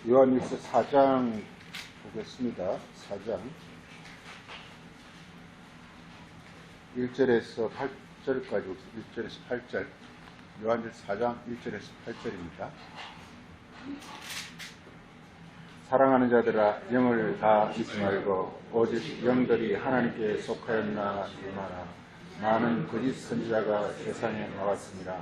요한일서 4장 보겠습니다. 4장 1절에서 8절까지 1절에서 8절 요한일서 4장 1절에서 8절입니다. 사랑하는 자들아 영을 다 잊지 말고 오직 영들이 하나님께 속하였나 말하라. 많은 거짓 선지자가 세상에 나왔습니다.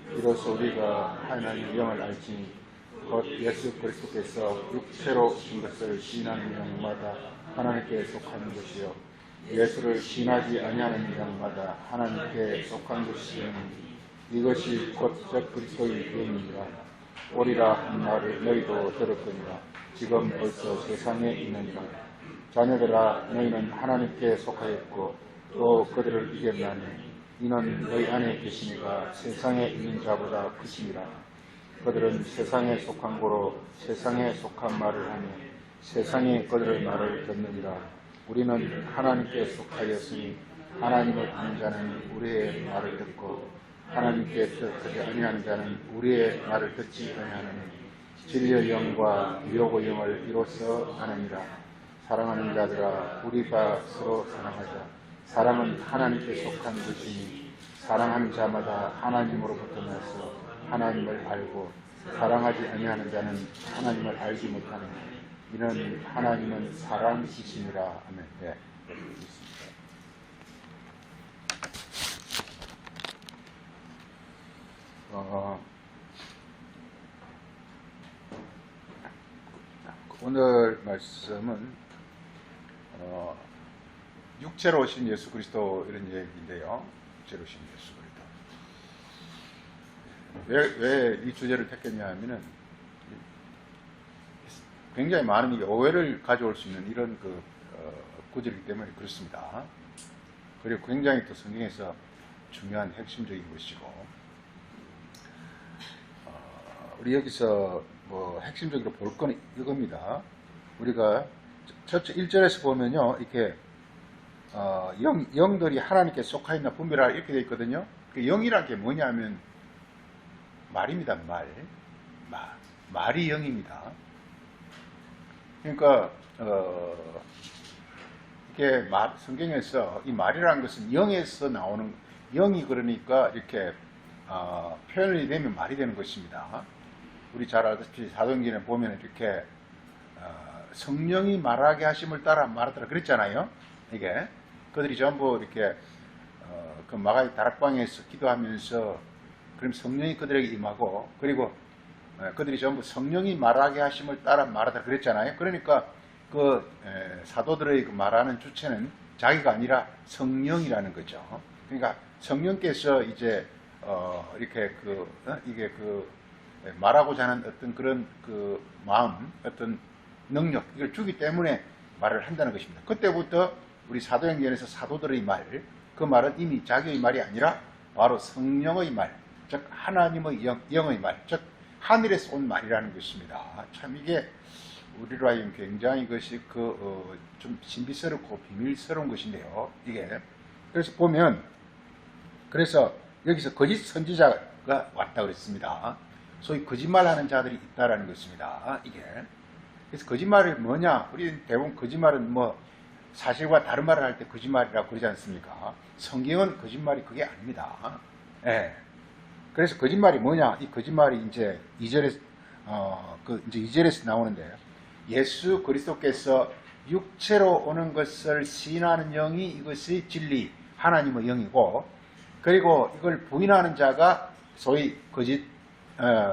비로소 우리가 하나님의 영을 알지니 곧 예수 그리스도께서 육체로 오신 것을 시인하는 영마다 하나님께 속하는 것이요 예수를 시인하지 아니하는 영마다 하나님께 속한 것이니 이것이 곧 그리스도의 영이니라. 오리라 한 말을 너희도 들었거니와 지금 벌써 세상에 있느니라. 자녀들아 너희는 하나님께 속하였고 또 그들을 이겼나니 이는 너희 안에 계시니가 세상에 있는 자보다 크시니라. 그들은 세상에 속한 고로 세상에 속한 말을 하며 세상이 그들의 말을 듣느니라. 우리는 하나님께 속하였으니 하나님을 아는 자는 우리의 말을 듣고 하나님께 속하지 아니하는 자는 우리의 말을 듣지 아니하느니 진리의 영과 유혹의 영을 이로써 아느니라. 사랑하는 자들아 우리가 서로 사랑하자. 사랑은 하나님께 속한 것이니 사랑하는 자마다 하나님으로부터 나서 하나님을 알고 사랑하지 아니하는 자는 하나님을 알지 못하느니 이는 하나님은 사랑이시니라. 아멘. 네. 오늘 말씀은 육체로 오신 예수 그리스도 이런 얘기인데요. 육체로 오신 예수 그리스도. 왜 이 주제를 택했냐 하면은 굉장히 많은 오해를 가져올 수 있는 이런 구절이기 때문에 그렇습니다. 그리고 굉장히 또 성경에서 중요한 핵심적인 것이고 우리 여기서 핵심적으로 볼 건 이겁니다. 우리가 첫째 1절에서 보면요, 이렇게 영들이 하나님께 속하였나 분별하라 이렇게 되어 있거든요. 그 영이란 게 뭐냐면 말입니다. 말이 영입니다. 그러니까 이게 성경에서 이 말이라는 것은 영에서 나오는 영이 그러니까 이렇게 표현이 되면 말이 되는 것입니다. 우리 잘 알다시피 사도행전에 보면 이렇게 성령이 말하게 하심을 따라 말하더라 그랬잖아요. 이게 그들이 전부 이렇게 그 마가의 다락방에서 기도하면서 그럼 성령이 그들에게 임하고 그리고 그들이 전부 성령이 말하게 하심을 따라 말하더라 그랬잖아요. 그러니까 그 사도들의 그 말하는 주체는 자기가 아니라 성령이라는 거죠. 그러니까 성령께서 이제 이렇게 이게 말하고자 하는 어떤 그런 마음, 어떤 능력, 이걸 주기 때문에 말을 한다는 것입니다. 그때부터 우리 사도행전에서 사도들의 말, 그 말은 이미 자기의 말이 아니라 바로 성령의 말, 즉 하나님의 영의 말, 즉 하늘에서 온 말이라는 것입니다. 참 이게 우리로 하여금 굉장히 이것이 좀 신비스럽고 비밀스러운 것인데요. 이게 그래서 보면 그래서 여기서 거짓 선지자가 왔다 그랬습니다. 소위 거짓말하는 자들이 있다라는 것입니다. 이게 그래서 거짓말이 뭐냐? 우리 대부분 거짓말은 사실과 다른 말을 할 때 거짓말이라고 그러지 않습니까? 성경은 거짓말이 그게 아닙니다. 예. 그래서 거짓말이 뭐냐? 이 거짓말이 이제 2절에서 이제 2절에서 나오는데 예수 그리스도께서 육체로 오는 것을 시인하는 영이 이것이 진리 하나님의 영이고 그리고 이걸 부인하는 자가 소위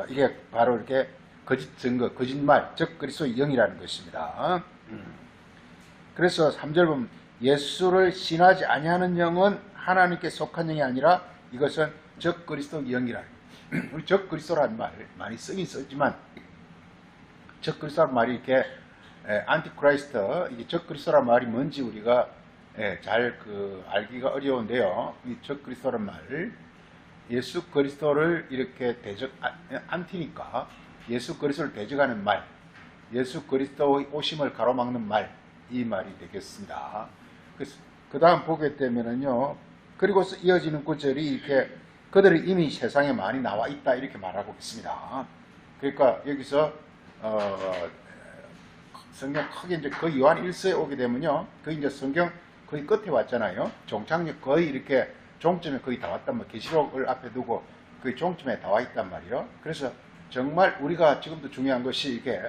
이게 바로 이렇게 거짓 증거, 거짓말, 즉 그리스도의 영이라는 것입니다. 그래서 3절 보면 예수를 신하지 아니하는 영은 하나님께 속한 영이 아니라 이것은 적 그리스도의 영이라. 우리 적 그리스도라는 말 많이 쓰긴 쓰지만 적 그리스도라는 말이 이렇게 안티크라이스트, 이게 적 그리스도라는 말이 뭔지 우리가 잘 알기가 어려운데요. 이 적 그리스도라는 말, 예수 그리스도를 이렇게 안티니까 예수 그리스도를 대적하는 말, 예수 그리스도의 오심을 가로막는 말, 이 말이 되겠습니다. 그래서 그 다음 보게 되면은요, 그리고서 이어지는 구절이 이렇게 그들이 이미 세상에 많이 나와 있다 이렇게 말하고 있습니다. 그러니까 여기서 성경 크게 이제 거의 요한 1서에 오게 되면요. 거의 이제 성경 거의 끝에 왔잖아요. 종착역 거의 이렇게 종점에 거의 다 왔단 말이에요. 계시록을 앞에 두고 거의 종점에 다 와 있단 말이에요. 그래서 정말 우리가 지금도 중요한 것이 이게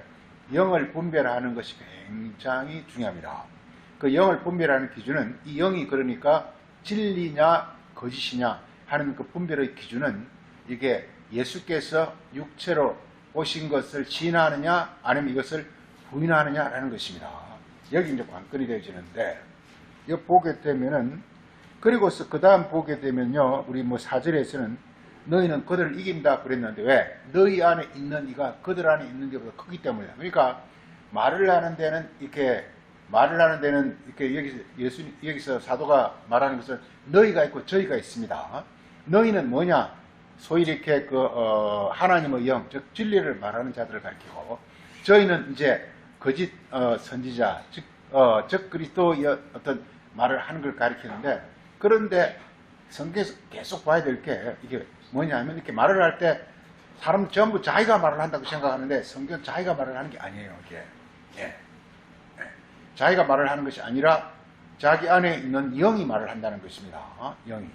영을 분별하는 것이 굉장히 중요합니다. 그 영을 분별하는 기준은 이 영이 그러니까 진리냐 거짓이냐 하는 그 분별의 기준은 이게 예수께서 육체로 오신 것을 시인하느냐 아니면 이것을 부인하느냐라는 것입니다. 여기 이제 관건이 되어지는데 이거 보게 되면은 그리고서 그 다음 보게 되면요 우리 뭐 4절에서는 너희는 그들을 이긴다 그랬는데 왜? 너희 안에 있는 이가 그들 안에 있는 것보다 크기 때문이다. 그러니까 말을 하는 데는 이렇게 여기서 사도가 말하는 것은 너희가 있고 저희가 있습니다. 너희는 뭐냐? 소위 이렇게 하나님의 영, 즉 진리를 말하는 자들을 가리키고 저희는 이제 거짓 선지자, 즉 그리스도의 어떤 말을 하는 걸 가리키는데 그런데 성경에서 계속 봐야 될 게 이게 뭐냐면 이렇게 말을 할 때 사람 전부 자기가 말을 한다고 생각하는데 성경 자기가 말을 하는 게 아니에요. 이게 자기가 말을 하는 것이 아니라 자기 안에 있는 영이 말을 한다는 것입니다. 영이.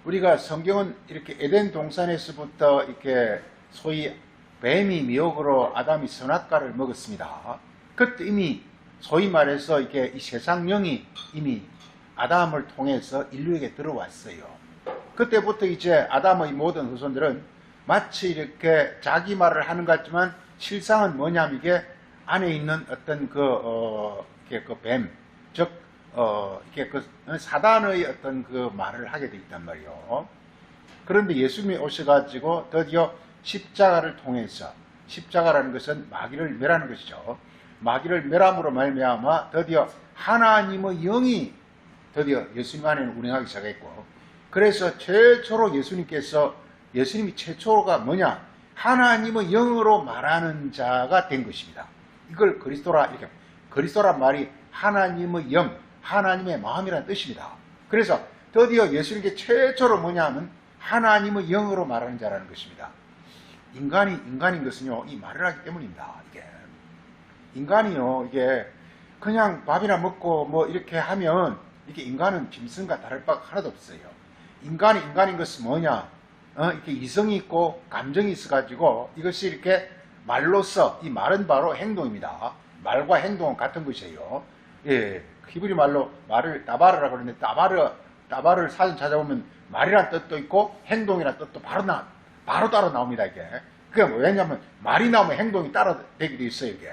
우리가 성경은 이렇게 에덴 동산에서부터 이렇게 소위 뱀이 미혹으로 아담이 선악과를 먹었습니다. 그때 이미 소위 말해서 이게 이 세상 영이 이미 아담을 통해서 인류에게 들어왔어요. 그때부터 이제 아담의 모든 후손들은 마치 이렇게 자기 말을 하는 것 같지만 실상은 뭐냐면 이게 안에 있는 어떤 그 뱀, 즉, 이렇게 사단의 어떤 그 말을 하게 돼 있단 말이에요. 그런데 예수님이 오셔가지고 드디어 십자가를 통해서, 십자가라는 것은 마귀를 멸하는 것이죠. 마귀를 멸함으로 말미암아 드디어 하나님의 영이 드디어 예수님 안에 운행하기 시작했고, 그래서 최초로 예수님이 최초가 뭐냐? 하나님의 영으로 말하는 자가 된 것입니다. 이걸 그리스도란 말이 하나님의 영, 하나님의 마음이라는 뜻입니다. 그래서 드디어 예수님께 최초로 뭐냐 하면 하나님의 영으로 말하는 자라는 것입니다. 인간인 것은요, 이 말을 하기 때문입니다. 인간이요, 이게 그냥 밥이나 먹고 뭐 이렇게 하면 이게 인간은 짐승과 다를 바가 하나도 없어요. 인간인 것은 뭐냐? 이렇게 이성이 있고 감정이 있어가지고 이것이 이렇게 말로써 이 말은 바로 행동입니다. 말과 행동은 같은 것이에요. 예, 히브리 말로 말을 따바르라고 그러는데 따바르를 사전 찾아보면 말이란 뜻도 있고 행동이란 뜻도 바로 따로 나옵니다. 이게. 그게 왜냐하면 말이 나오면 행동이 따로 되게 돼 있어요. 이게.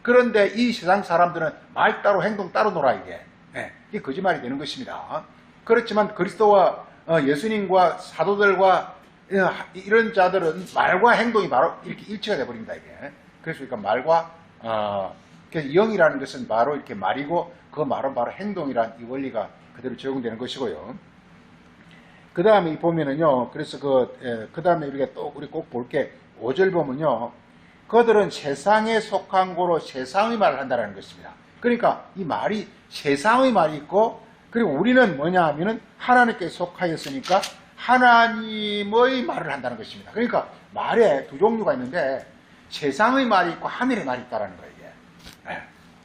그런데 이 세상 사람들은 말 따로 행동 따로 놀아 이게. 예, 이게 거짓말이 되는 것입니다. 그렇지만 그리스도와 예수님과 사도들과 이런 자들은 말과 행동이 바로 이렇게 일치가 되어버립니다. 이게. 그래서 그러니까 말과 그래서 영이라는 것은 바로 이렇게 말이고 그 말은 바로 행동이란 이 원리가 그대로 적용되는 것이고요. 그 다음에 보면은요, 그래서 그 다음에 우리 꼭 볼 게 5절 보면요, 그들은 세상에 속한 고로 세상의 말을 한다는 것입니다. 그러니까 이 말이 세상의 말이 있고, 그리고 우리는 뭐냐 하면은 하나님께 속하였으니까 하나님의 말을 한다는 것입니다. 그러니까 말에 두 종류가 있는데 세상의 말이 있고 하늘의 말이 있다는 거예요.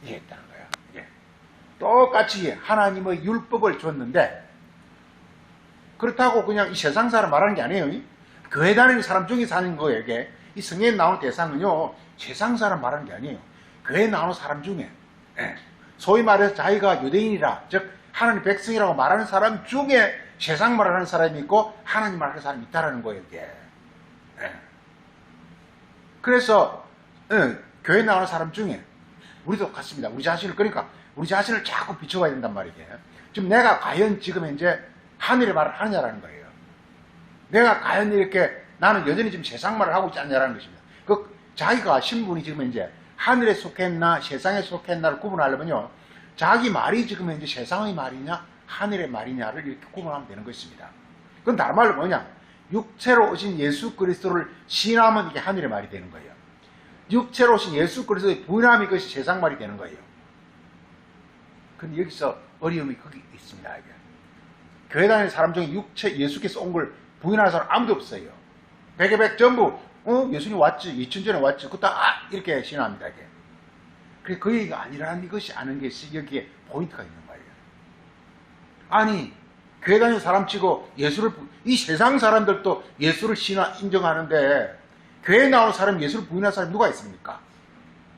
이게 있다는 거예요. 이게. 똑같이 하나님의 율법을 줬는데 그렇다고 그냥 이 세상 사람 말하는 게 아니에요. 교회 다니는 사람 중에 사는 거예요. 이게. 이 성경에 나오는 대상은요, 세상 사람 말하는 게 아니에요. 교회에 나오는 사람 중에 소위 말해서 자기가 유대인이라, 즉 하나님 백성이라고 말하는 사람 중에 세상 말을 하는 사람이 있고 하나님 말하는 사람이 있다는 거예요. 이게. 그래서 교회 나오는 사람 중에 우리도 같습니다. 우리 자신을 자꾸 비춰봐야 된단 말이에요. 지금 내가 과연 지금 현재 하늘의 말을 하느냐라는 거예요. 내가 과연 이렇게 나는 여전히 지금 세상 말을 하고 있지 않냐라는 것입니다. 자기가 신분이 지금 현재 하늘에 속했나 세상에 속했나를 구분하려면요, 자기 말이 지금 현재 세상의 말이냐 하늘의 말이냐를 이렇게 구분하면 되는 것입니다. 그건 다른 말로 뭐냐? 육체로 오신 예수 그리스도를 신하면 이게 하늘의 말이 되는 거예요. 육체로 오신 예수 그리스도의 부인함이 그것이 세상 말이 되는 거예요. 근데 여기서 어려움이 거기 있습니다. 이게. 교회 다니는 사람 중에 예수께서 온 걸 부인하는 사람 아무도 없어요. 백의 백 전부 예수님 왔지, 2000 전에 왔지, 그거 다 이렇게 신앙합니다, 이게. 그 얘기가 아니라는 것이 아는 것이 여기에 포인트가 있는 거예요. 아니, 교회 다니는 사람 치고 이 세상 사람들도 예수를 인정하는데, 교회에 나오는 사람, 예수를 부인하는 사람이 누가 있습니까?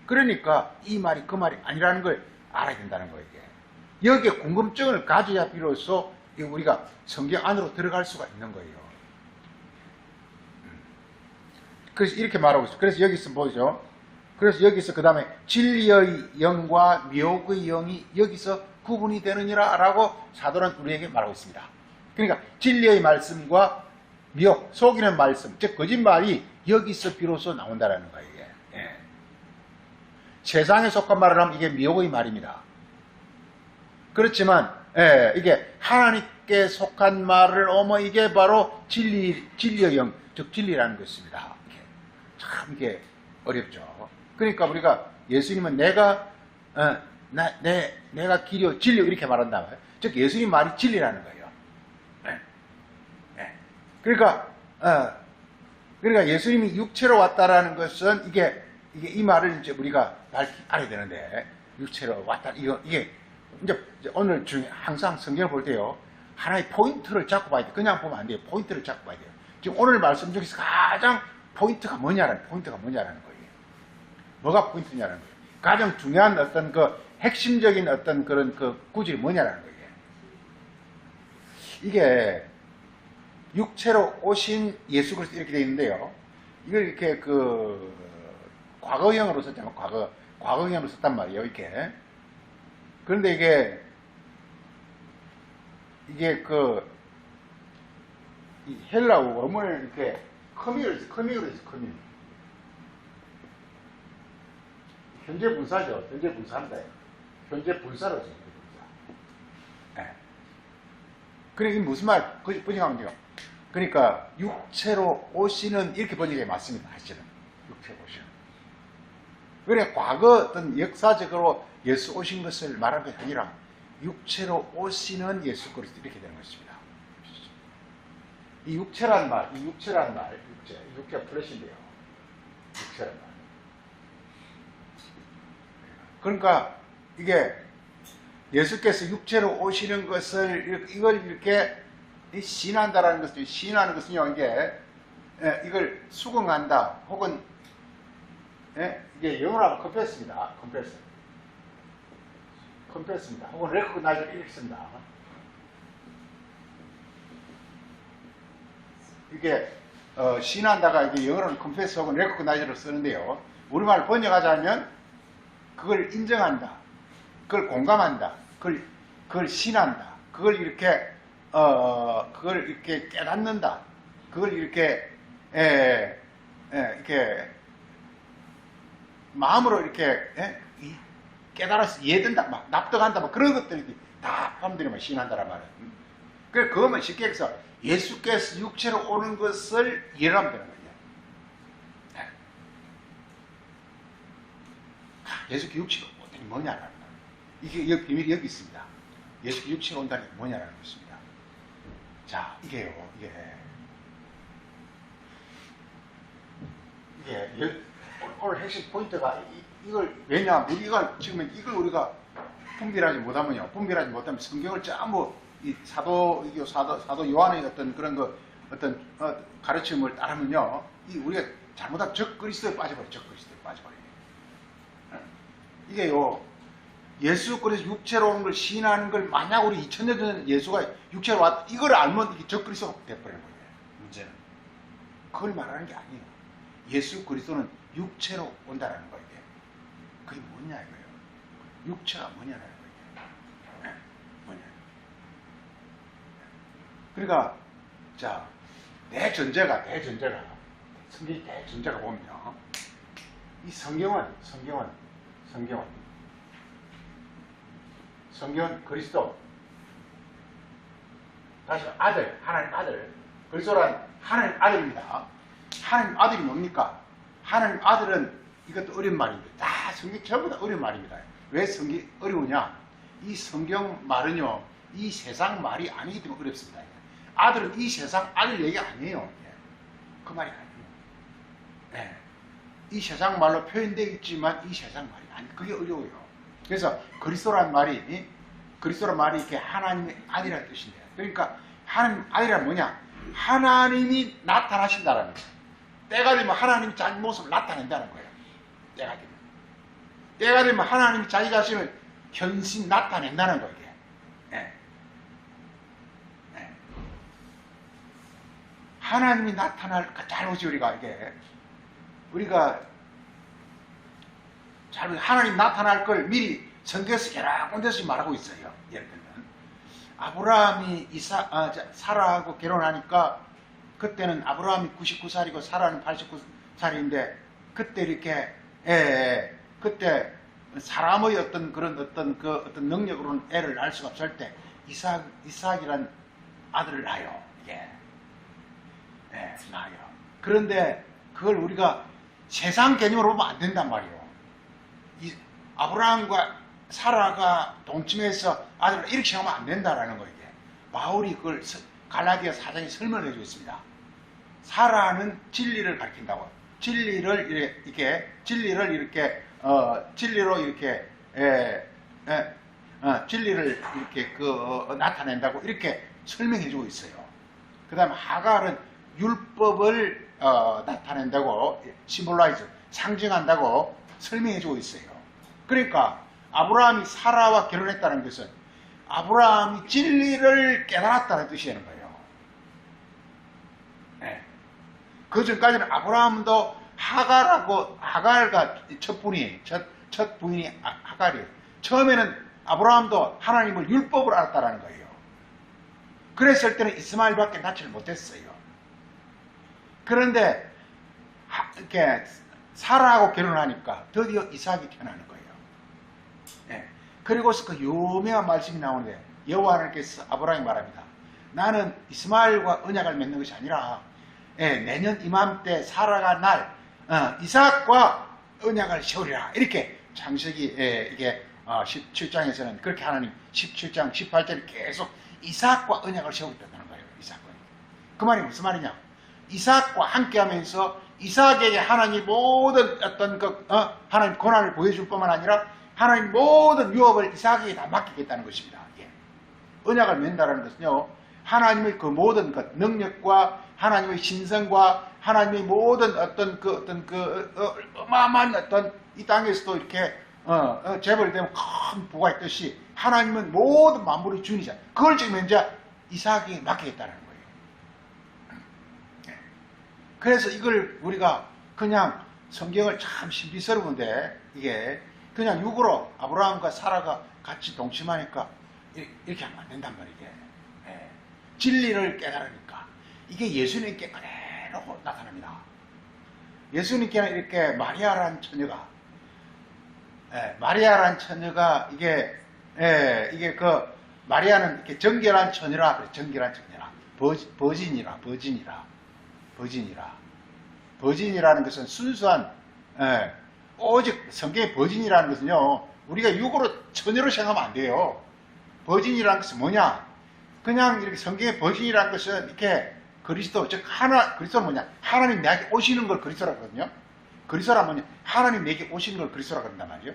그러니까 이 말이 그 말이 아니라는 걸 알아야 된다는 거예요, 이게. 여기에 궁금증을 가져야 비로소 우리가 성경 안으로 들어갈 수가 있는 거예요. 그래서 이렇게 말하고 있어요. 그래서 여기서 보죠. 그래서 여기서 그 다음에 진리의 영과 미혹의 영이 여기서 구분이 되느니라 라고 사도는 우리에게 말하고 있습니다. 그러니까 진리의 말씀과 미혹, 속이는 말씀, 즉 거짓말이 여기서 비로소 나온다는 거예요. 예. 세상에 속한 말을 하면 이게 미혹의 말입니다. 그렇지만 이게 하나님께 속한 말을 이게 바로 진리의 영, 즉 진리라는 것입니다. 참 이게 어렵죠. 그러니까 우리가 예수님은 내가 길이요 진리요 이렇게 말한다. 즉 예수님 말이 진리라는 거예요. 그러니까 예수님이 육체로 왔다라는 것은 이게 이 말을 이제 우리가 알아야 되는데 육체로 왔다 이게 이제 오늘 중에 항상 성경을 볼 때요 하나의 포인트를 잡고 봐야 돼. 그냥 보면 안 돼요. 포인트를 잡고 봐야 돼요. 지금 오늘 말씀 중에서 가장 포인트가 뭐냐라는 거예요. 뭐가 포인트냐라는 거예요. 가장 중요한 어떤 그 핵심적인 어떤 그런 그 구절이 뭐냐라는 거예요. 이게 육체로 오신 예수 그리스도 이렇게 되어 있는데요. 이걸 이렇게 그 과거형으로 썼잖아요. 과거형으로 썼단 말이에요. 이렇게. 그런데 이게 그 이 헬라어 원문을 이렇게 커미로 했어. 현재 분사죠. 현재 분사입니다. 현재 분사로 했어요. 네. 그러니까 이게 무슨 말 번역하면 돼요. 그러니까 육체로 오시는 이렇게 번역이 맞습니다. 사실은 육체로 오시는. 그러니까 과거 어떤 역사적으로 예수 오신 것을 말하는 것이 아니라 육체로 오시는 예수 그리스도 이렇게 되는 것입니다. 이 육체란 말, 육체 플래시인데요. 육체란 말. 그러니까 이게 예수께서 육체로 오시는 것을 이걸 이렇게 신한다라는 것도 신하는 것은요 이게 이걸 수긍한다 혹은 이게 영어로 하면 confess입니다. 혹은 recognize를 이렇게 씁니다. 이게 신한다가 이게 영어로는 confess 혹은 recognize를 쓰는데요. 우리말 번역하자면 그걸 인정한다, 그걸 공감한다, 그걸 신한다, 그걸 이렇게 깨닫는다, 그걸 이렇게 마음으로 이렇게 깨달아서 이해된다, 막 납득한다, 막 그런 것들이 다 사람들이 막 신한다란 말이에요. 그래 그거면 쉽게 해서 예수께서 육체로 오는 것을 이해하면 되는 거예요. 예수께 육체로 오는 게 뭐냐라는 거예요. 이게 비밀이 여기 있습니다. 예수께 육체로 온다는 게 뭐냐라는 것입니다. 자, 이게 오늘 핵심 포인트가 이걸 왜냐 우리가 지금 이걸 우리가 분별하지 못하면 성경을 전부 이 사도 요한의 어떤 그런 거 어떤 가르침을 따르면요 우리가 잘못하면 적그리스도에 빠져버려요. 이게요 예수 그리스도 육체로 오는 걸 시인하는 걸 만약 우리 2000년 전에 예수가 육체로 왔다 이걸 알면 이게 적그리스도가 돼버리는 거예요. 문제는 그걸 말하는 게 아니에요. 예수 그리스도는 육체로 온다라는 거예요. 그게 뭐냐 이거예요. 육체가 뭐냐라는 거예요. 그러니까 자 대전제가 성경의 대전제가 보면요 이 성경은 그리스도 다시 아들 하나님 아들 그리스도란 하나님 아들입니다. 하나님 아들이 뭡니까? 하나님 아들은 이것도 어려운 말인데 다 성경 전부 다 어려운 말입니다. 왜 성경이 어려우냐? 이 성경 말은요 이 세상 말이 아니기 때문에 어렵습니다. 아들은 이 세상 아들 얘기가 아니에요. 그 말이 아니에요. 예. 이 세상 말로 표현되어 있지만 이 세상 말이 아니 그게 어려워요. 그래서 그리스도란 말이 이렇게 하나님의 아들이라는 뜻인데요. 그러니까 하나님 아들이란 뭐냐? 하나님이 나타나신다라는 거예요. 때가 되면 하나님이 자기 모습을 나타낸다는 거예요. 때가 되면 하나님이 자기 자신을 현신 나타낸다는 거예요. 이게. 네. 네. 하나님이 나타날 잘 보지 우리가 잘 하나님 나타날 걸 미리 성경에서 여러 군데서 말하고 있어요. 예를 들면 아브라함이 사라하고 결혼하니까 그때는 아브라함이 99살이고 사라는 89살인데 그때 이렇게 그때 사람의 어떤 능력으로는 애를 낳을 수가 없을 때 이삭이란 아들을 낳아요. 낳아요. 그런데 그걸 우리가 세상 개념으로 보면 안 된단 말이에요. 아브라함과 사라가 동침해서 아들을 이렇게 생각하면 안 된다라는 거예요. 바울이 그걸 갈라디아 4장에 설명을 해주고 있습니다. 사라는 진리를 가리킨다고. 진리로 이렇게 진리를 이렇게 나타낸다고 이렇게 설명해주고 있어요. 그 다음에 하갈은 율법을 나타낸다고 심볼라이즈 상징한다고 설명해주고 있어요. 그러니까 아브라함이 사라와 결혼했다는 것은 아브라함이 진리를 깨달았다는 뜻이 되는 거예요. 네. 그 전까지는 아브라함도 하갈과 첫 부인이 하갈이에요. 처음에는 아브라함도 하나님을 율법을 알았다는 거예요. 그랬을 때는 이스마엘밖에 낳지를 못했어요. 그런데 이렇게 사라하고 결혼하니까 드디어 이삭이 태어나는 거예요. 네. 그리고서 그 유명한 말씀이 나오는데 여호와 하나님께서 아브라함이 말합니다. 나는 이스마엘과 언약을 맺는 것이 아니라 내년 이맘때 사라가 날 이삭과 언약을 세우리라. 이렇게 창세기 이게 17장에서는 그렇게 하나님 17장 18절에 계속 이삭과 언약을 세우겠다는 거예요. 이삭과. 그 말이 무슨 말이냐? 이삭과 함께하면서 이삭에게 하나님 모든 어떤 하나님 권한을 보여줄 뿐만 아니라 하나님 모든 유업을 이삭에게 다 맡기겠다는 것입니다. 언약을 맺는다는 것은요, 하나님의 그 모든 것, 능력과 하나님의 신성과 하나님의 모든 어마어마한 이 땅에서도 이렇게 재벌이 되면 큰 부가 있듯이 하나님은 모든 만물의 주인이자 그걸 지금 현재 이삭에게 맡기겠다는 거예요. 그래서 이걸 우리가 그냥 성경을 참 신비스러운데 이게 그냥 육으로 아브라함과 사라가 같이 동침하니까 이렇게 하면 안 된단 말이에요. 진리를 깨달으니까 이게 예수님께 그대로 나타납니다. 예수님께는 이렇게 마리아라는 처녀가 이게 마리아는 이렇게 정결한 처녀라 그래. 정결한 처녀라. 버진이라는 것은 순수한 오직 성경의 버진이라는 것은요, 우리가 육으로 처녀로 생각하면 안 돼요. 버진이라는 것은 뭐냐? 그냥 이렇게 성경의 버진이라는 것은 이렇게 그리스도, 즉 그리스도는 뭐냐? 하나님 내게 오시는 걸 그리스도라 하거든요. 그리스도란 뭐냐? 하나님 내게 오시는 걸 그리스도라 그런단 말이에요.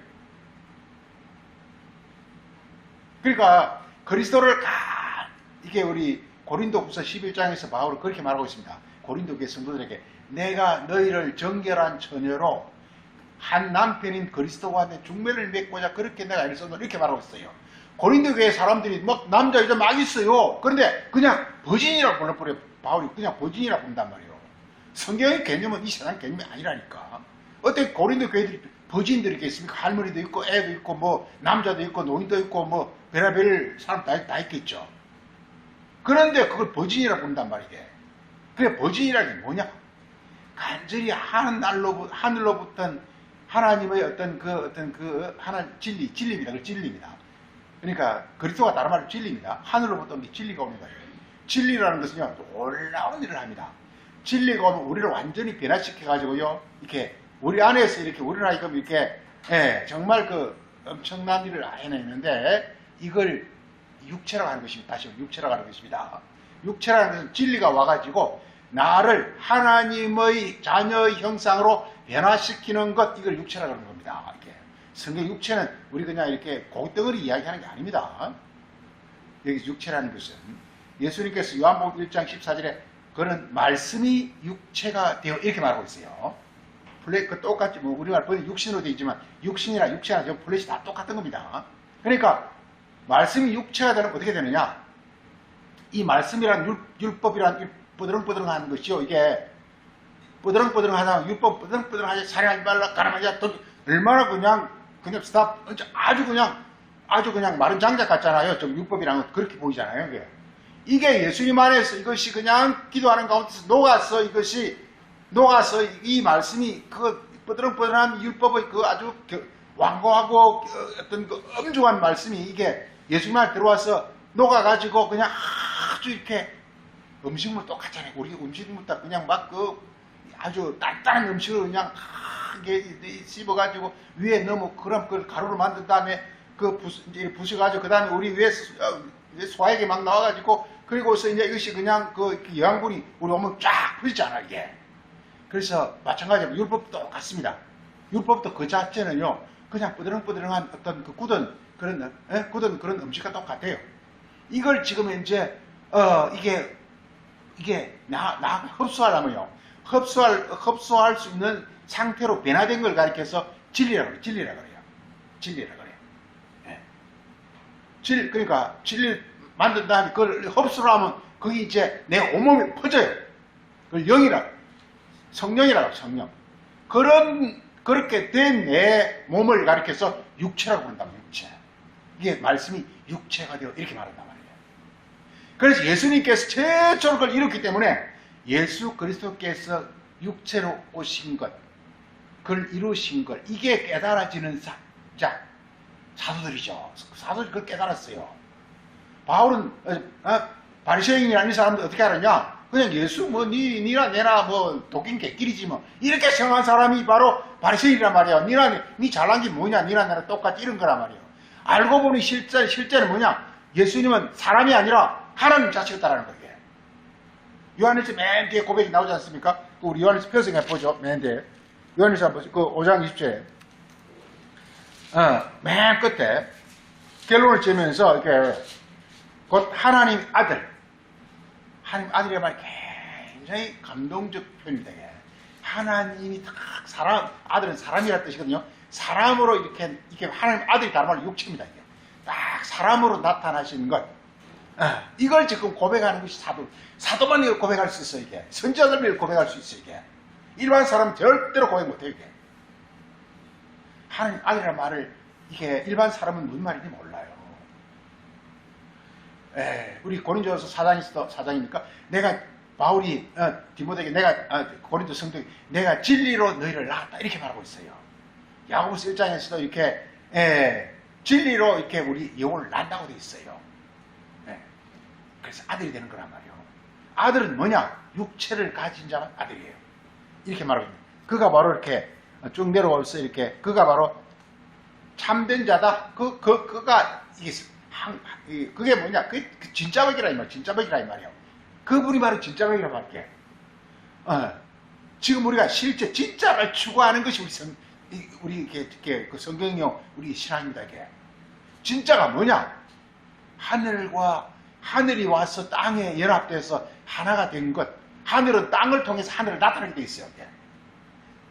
그러니까 그리스도를 이게 우리 고린도후서 11장에서 바울은 그렇게 말하고 있습니다. 고린도 교회 성도들에게 내가 너희를 정결한 처녀로 한 남편인 그리스도와 내 중매를 맺고자 그렇게 내가 일렀노라 이렇게 말하고 있어요. 고린도 교회 사람들이 막 남자 여자 막 있어요. 그런데 그냥 버진이라고 불러버려요. 바울이 그냥 버진이라고 부른단 말이에요. 성경의 개념은 이 세상 개념이 아니라니까. 어떻게 고린도 교회들이 버진들이 이렇게 있습니까? 할머니도 있고 애도 있고 뭐 남자도 있고 노인도 있고 뭐 별의별 사람 다 있겠죠. 그런데 그걸 버진이라고 부른단 말이게. 그게 버진이라는 게 뭐냐? 간절히 하늘로부터 하나님의 하나님 진리입니다. 그 진리입니다. 그러니까 그리스도가 다른 말로 진리입니다. 하늘로부터 진리가 옵니다. 진리라는 것은요, 놀라운 일을 합니다. 진리가 오면 우리를 완전히 변화시켜가지고요, 이렇게 우리 안에서 이렇게 우리를 하여금 이렇게 정말 엄청난 일을 해내는데 이걸 육체라고 하는 것입니다. 다시 육체라고 하는 것입니다. 육체라는 것은 진리가 와가지고 나를 하나님의 자녀의 형상으로 변화시키는 것, 이걸 육체라고 하는 겁니다. 이렇게. 성경 육체는 우리 그냥 이렇게 고덩어리 이야기하는 게 아닙니다. 여기 육체라는 것은 예수님께서 요한복음 1장 14절에 그는 말씀이 육체가 되어 이렇게 말하고 있어요. 그 똑같이 뭐 우리말 번역 육신으로 되어 있지만 육신이나 육체나 저 플랫이 다 똑같은 겁니다. 그러니까 말씀이 육체가 되는 어떻게 되느냐? 이 말씀이란 율법이란 뻐드렁뻐드렁하는 것이요. 이게 뻐드렁뻐드렁하다 율법 뻐드렁뻐드렁하지 살인하지 말라 가늠하지 얼마나 그냥 스탑 아주 그냥 마른 장작 같잖아요. 좀 율법이란 건 그렇게 보이잖아요. 이게 예수님 안에서 이것이 그냥 기도하는 가운데서 녹아서 이 말씀이 그 뻐드렁뻐드렁한 율법의 그 아주 완고하고 어떤 그 엄중한 말씀이 이게 예수님 안에 들어와서 녹아가지고 그냥 아주 이렇게 음식물 똑같잖아요. 우리 음식물 다 그냥 막 그 아주 단단한 음식을 그냥 씹어가지고 위에 너무 그럼 그 가루를 만든 다음에 그 부셔가지고 그 다음에 우리 위에 소화액이 막 나와가지고 그리고서 이제 이것이 그냥 그 영양분이 우리 몸을 쫙 퍼지잖아 이게. 그래서 마찬가지로 율법도 똑같습니다. 율법도 그 자체는요 그냥 뻐드렁뻐드렁한 어떤 그 굳은 그런 음식과 똑같아요. 이걸 지금 이제 이게 나 흡수하려면요 흡수할 수 있는 상태로 변화된 걸 가리켜서 진리라고 그래요. 그러니까 진리를 만든 다음에 그걸 흡수를 하면 그게 이제 내 온몸에 퍼져요. 그걸 성령이라고 성령. 그렇게 된 내 몸을 가리켜서 육체라고 부른다. 육체. 이게 말씀이 육체가 되어 이렇게 말한단 말이에요. 그래서 예수님께서 최초로 그걸 이뤘기 때문에 예수 그리스도께서 육체로 오신 것, 그걸 이루신 것, 이게 깨달아지는 사도들이죠. 사도들이 그걸 깨달았어요. 바울은 바리새인이나 이 사람들 어떻게 알았냐? 그냥 예수 니나 내나 뭐 독인 개끼리지 뭐 이렇게 생각한 사람이 바로 바리새인이란 말이야. 니 잘난 게 뭐냐? 니나 내나 똑같이 이런 거란 말이야. 알고 보니 실제는 뭐냐? 예수님은 사람이 아니라 하나님 자체였다라는 거예요. 요한일서 맨 뒤에 고백이 나오지 않습니까? 우리 요한일서 펴서 보죠. 맨 뒤에. 요한일서 한번 보죠. 그 5장 20절에. 맨 끝에 결론을 지으면서 이렇게 곧 하나님 아들. 하나님 아들이란 말이 굉장히 감동적 표현입니다. 하나님이 딱 아들은 사람이라는 뜻이거든요. 사람으로 이렇게 하나님 아들이 다른 말로 육체입니다. 이게. 딱 사람으로 나타나신 것. 이걸 지금 고백하는 것이 사도만 이걸 고백할 수 있어요. 이게 선지자들만 이걸 고백할 수 있어요. 이게 일반 사람은 절대로 고백 못해요. 이게 하나님 아들이라는 말을 이게 일반 사람은 무슨 말인지 몰라요. 우리 고린도전서 4장이니까 내가 바울이 디모데에게 고린도 성도에게 내가 진리로 너희를 낳았다 이렇게 말하고 있어요. 야고보서 1장에서도 이렇게 진리로 이렇게 우리 영혼을 낳는다고 되어 있어요. 그래서 아들이 되는 거란 말이에요. 아들은 뭐냐? 육체를 가진 자가 아들이에요. 이렇게 말하고 있는 그가 바로 이렇게 쭉 내려와서 이렇게 그가 바로 참된 자다. 그가 그게 뭐냐? 그 진짜 백이라 이 말, 진짜 백이라 이 말이에요. 그분이 바로 진짜 백이라 말게. 지금 우리가 실제 진짜를 추구하는 것이 우리 그 성경용 우리 신앙입니다. 이게 진짜가 뭐냐? 하늘이 와서 땅에 연합돼서 하나가 된 것. 하늘은 땅을 통해서 하늘을 나타나게 돼 있어요.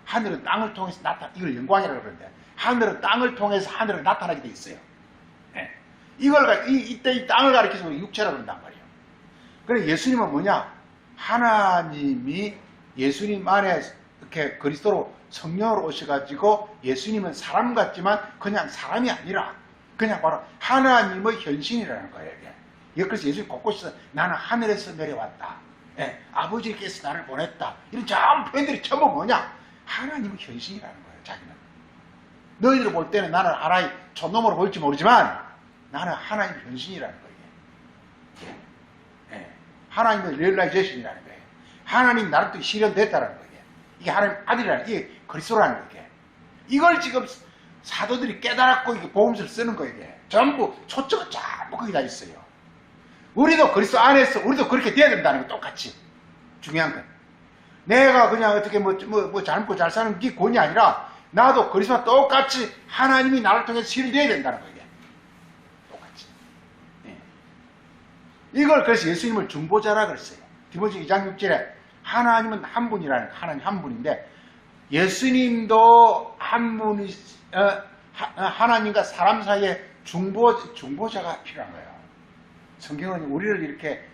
하늘은 땅을 통해서 이걸 영광이라고 그러는데 하늘은 땅을 통해서 하늘을 나타나게 돼 있어요. 이때 이 땅을 가리켜서 우리 육체라고 그런단 말이에요. 그래 예수님은 뭐냐? 하나님이 예수님 안에 이렇게 그리스도로 성령으로 오셔가지고 예수님은 사람 같지만 그냥 사람이 아니라 그냥 바로 하나님의 현신이라는 거예요. 그래서 예수님 곳곳에서 나는 하늘에서 내려왔다. 아버지께서 나를 보냈다. 이런 전 표현들이 전부 뭐냐? 하나님의 현신이라는 거예요. 자기는. 너희들 볼 때는 나는 하나의 촌놈으로 보일지 모르지만 나는 하나님의 현신이라는 거예요. 하나님의 리얼라이제이션이라는 거예요. 하나님 나를 또 실현됐다라는 거예요. 이게 하나님 아들이라는 이게 그리스도라는 거예요. 이걸 지금 사도들이 깨달았고 이게 복음서를 쓰는 거예요. 이게. 전부 초점은 전부 거기 다 있어요. 우리도 그리스도 안에서 우리도 그렇게 돼야 된다는 거 똑같이 중요한 건 내가 그냥 어떻게 잘 먹고 잘 사는 게 권이 아니라 나도 그리스도와 똑같이 하나님이 나를 통해서 실을 내야 된다는 거예요. 똑같이. 예. 이걸 그래서 예수님을 중보자라 그랬어요. 디모데 2장 6절에 하나님은 한 분이라는 거예요. 하나님 한 분인데 예수님도 한 분이 하나님과 사람 사이에 중보자가 필요한 거예요. 성경은 우리를 이렇게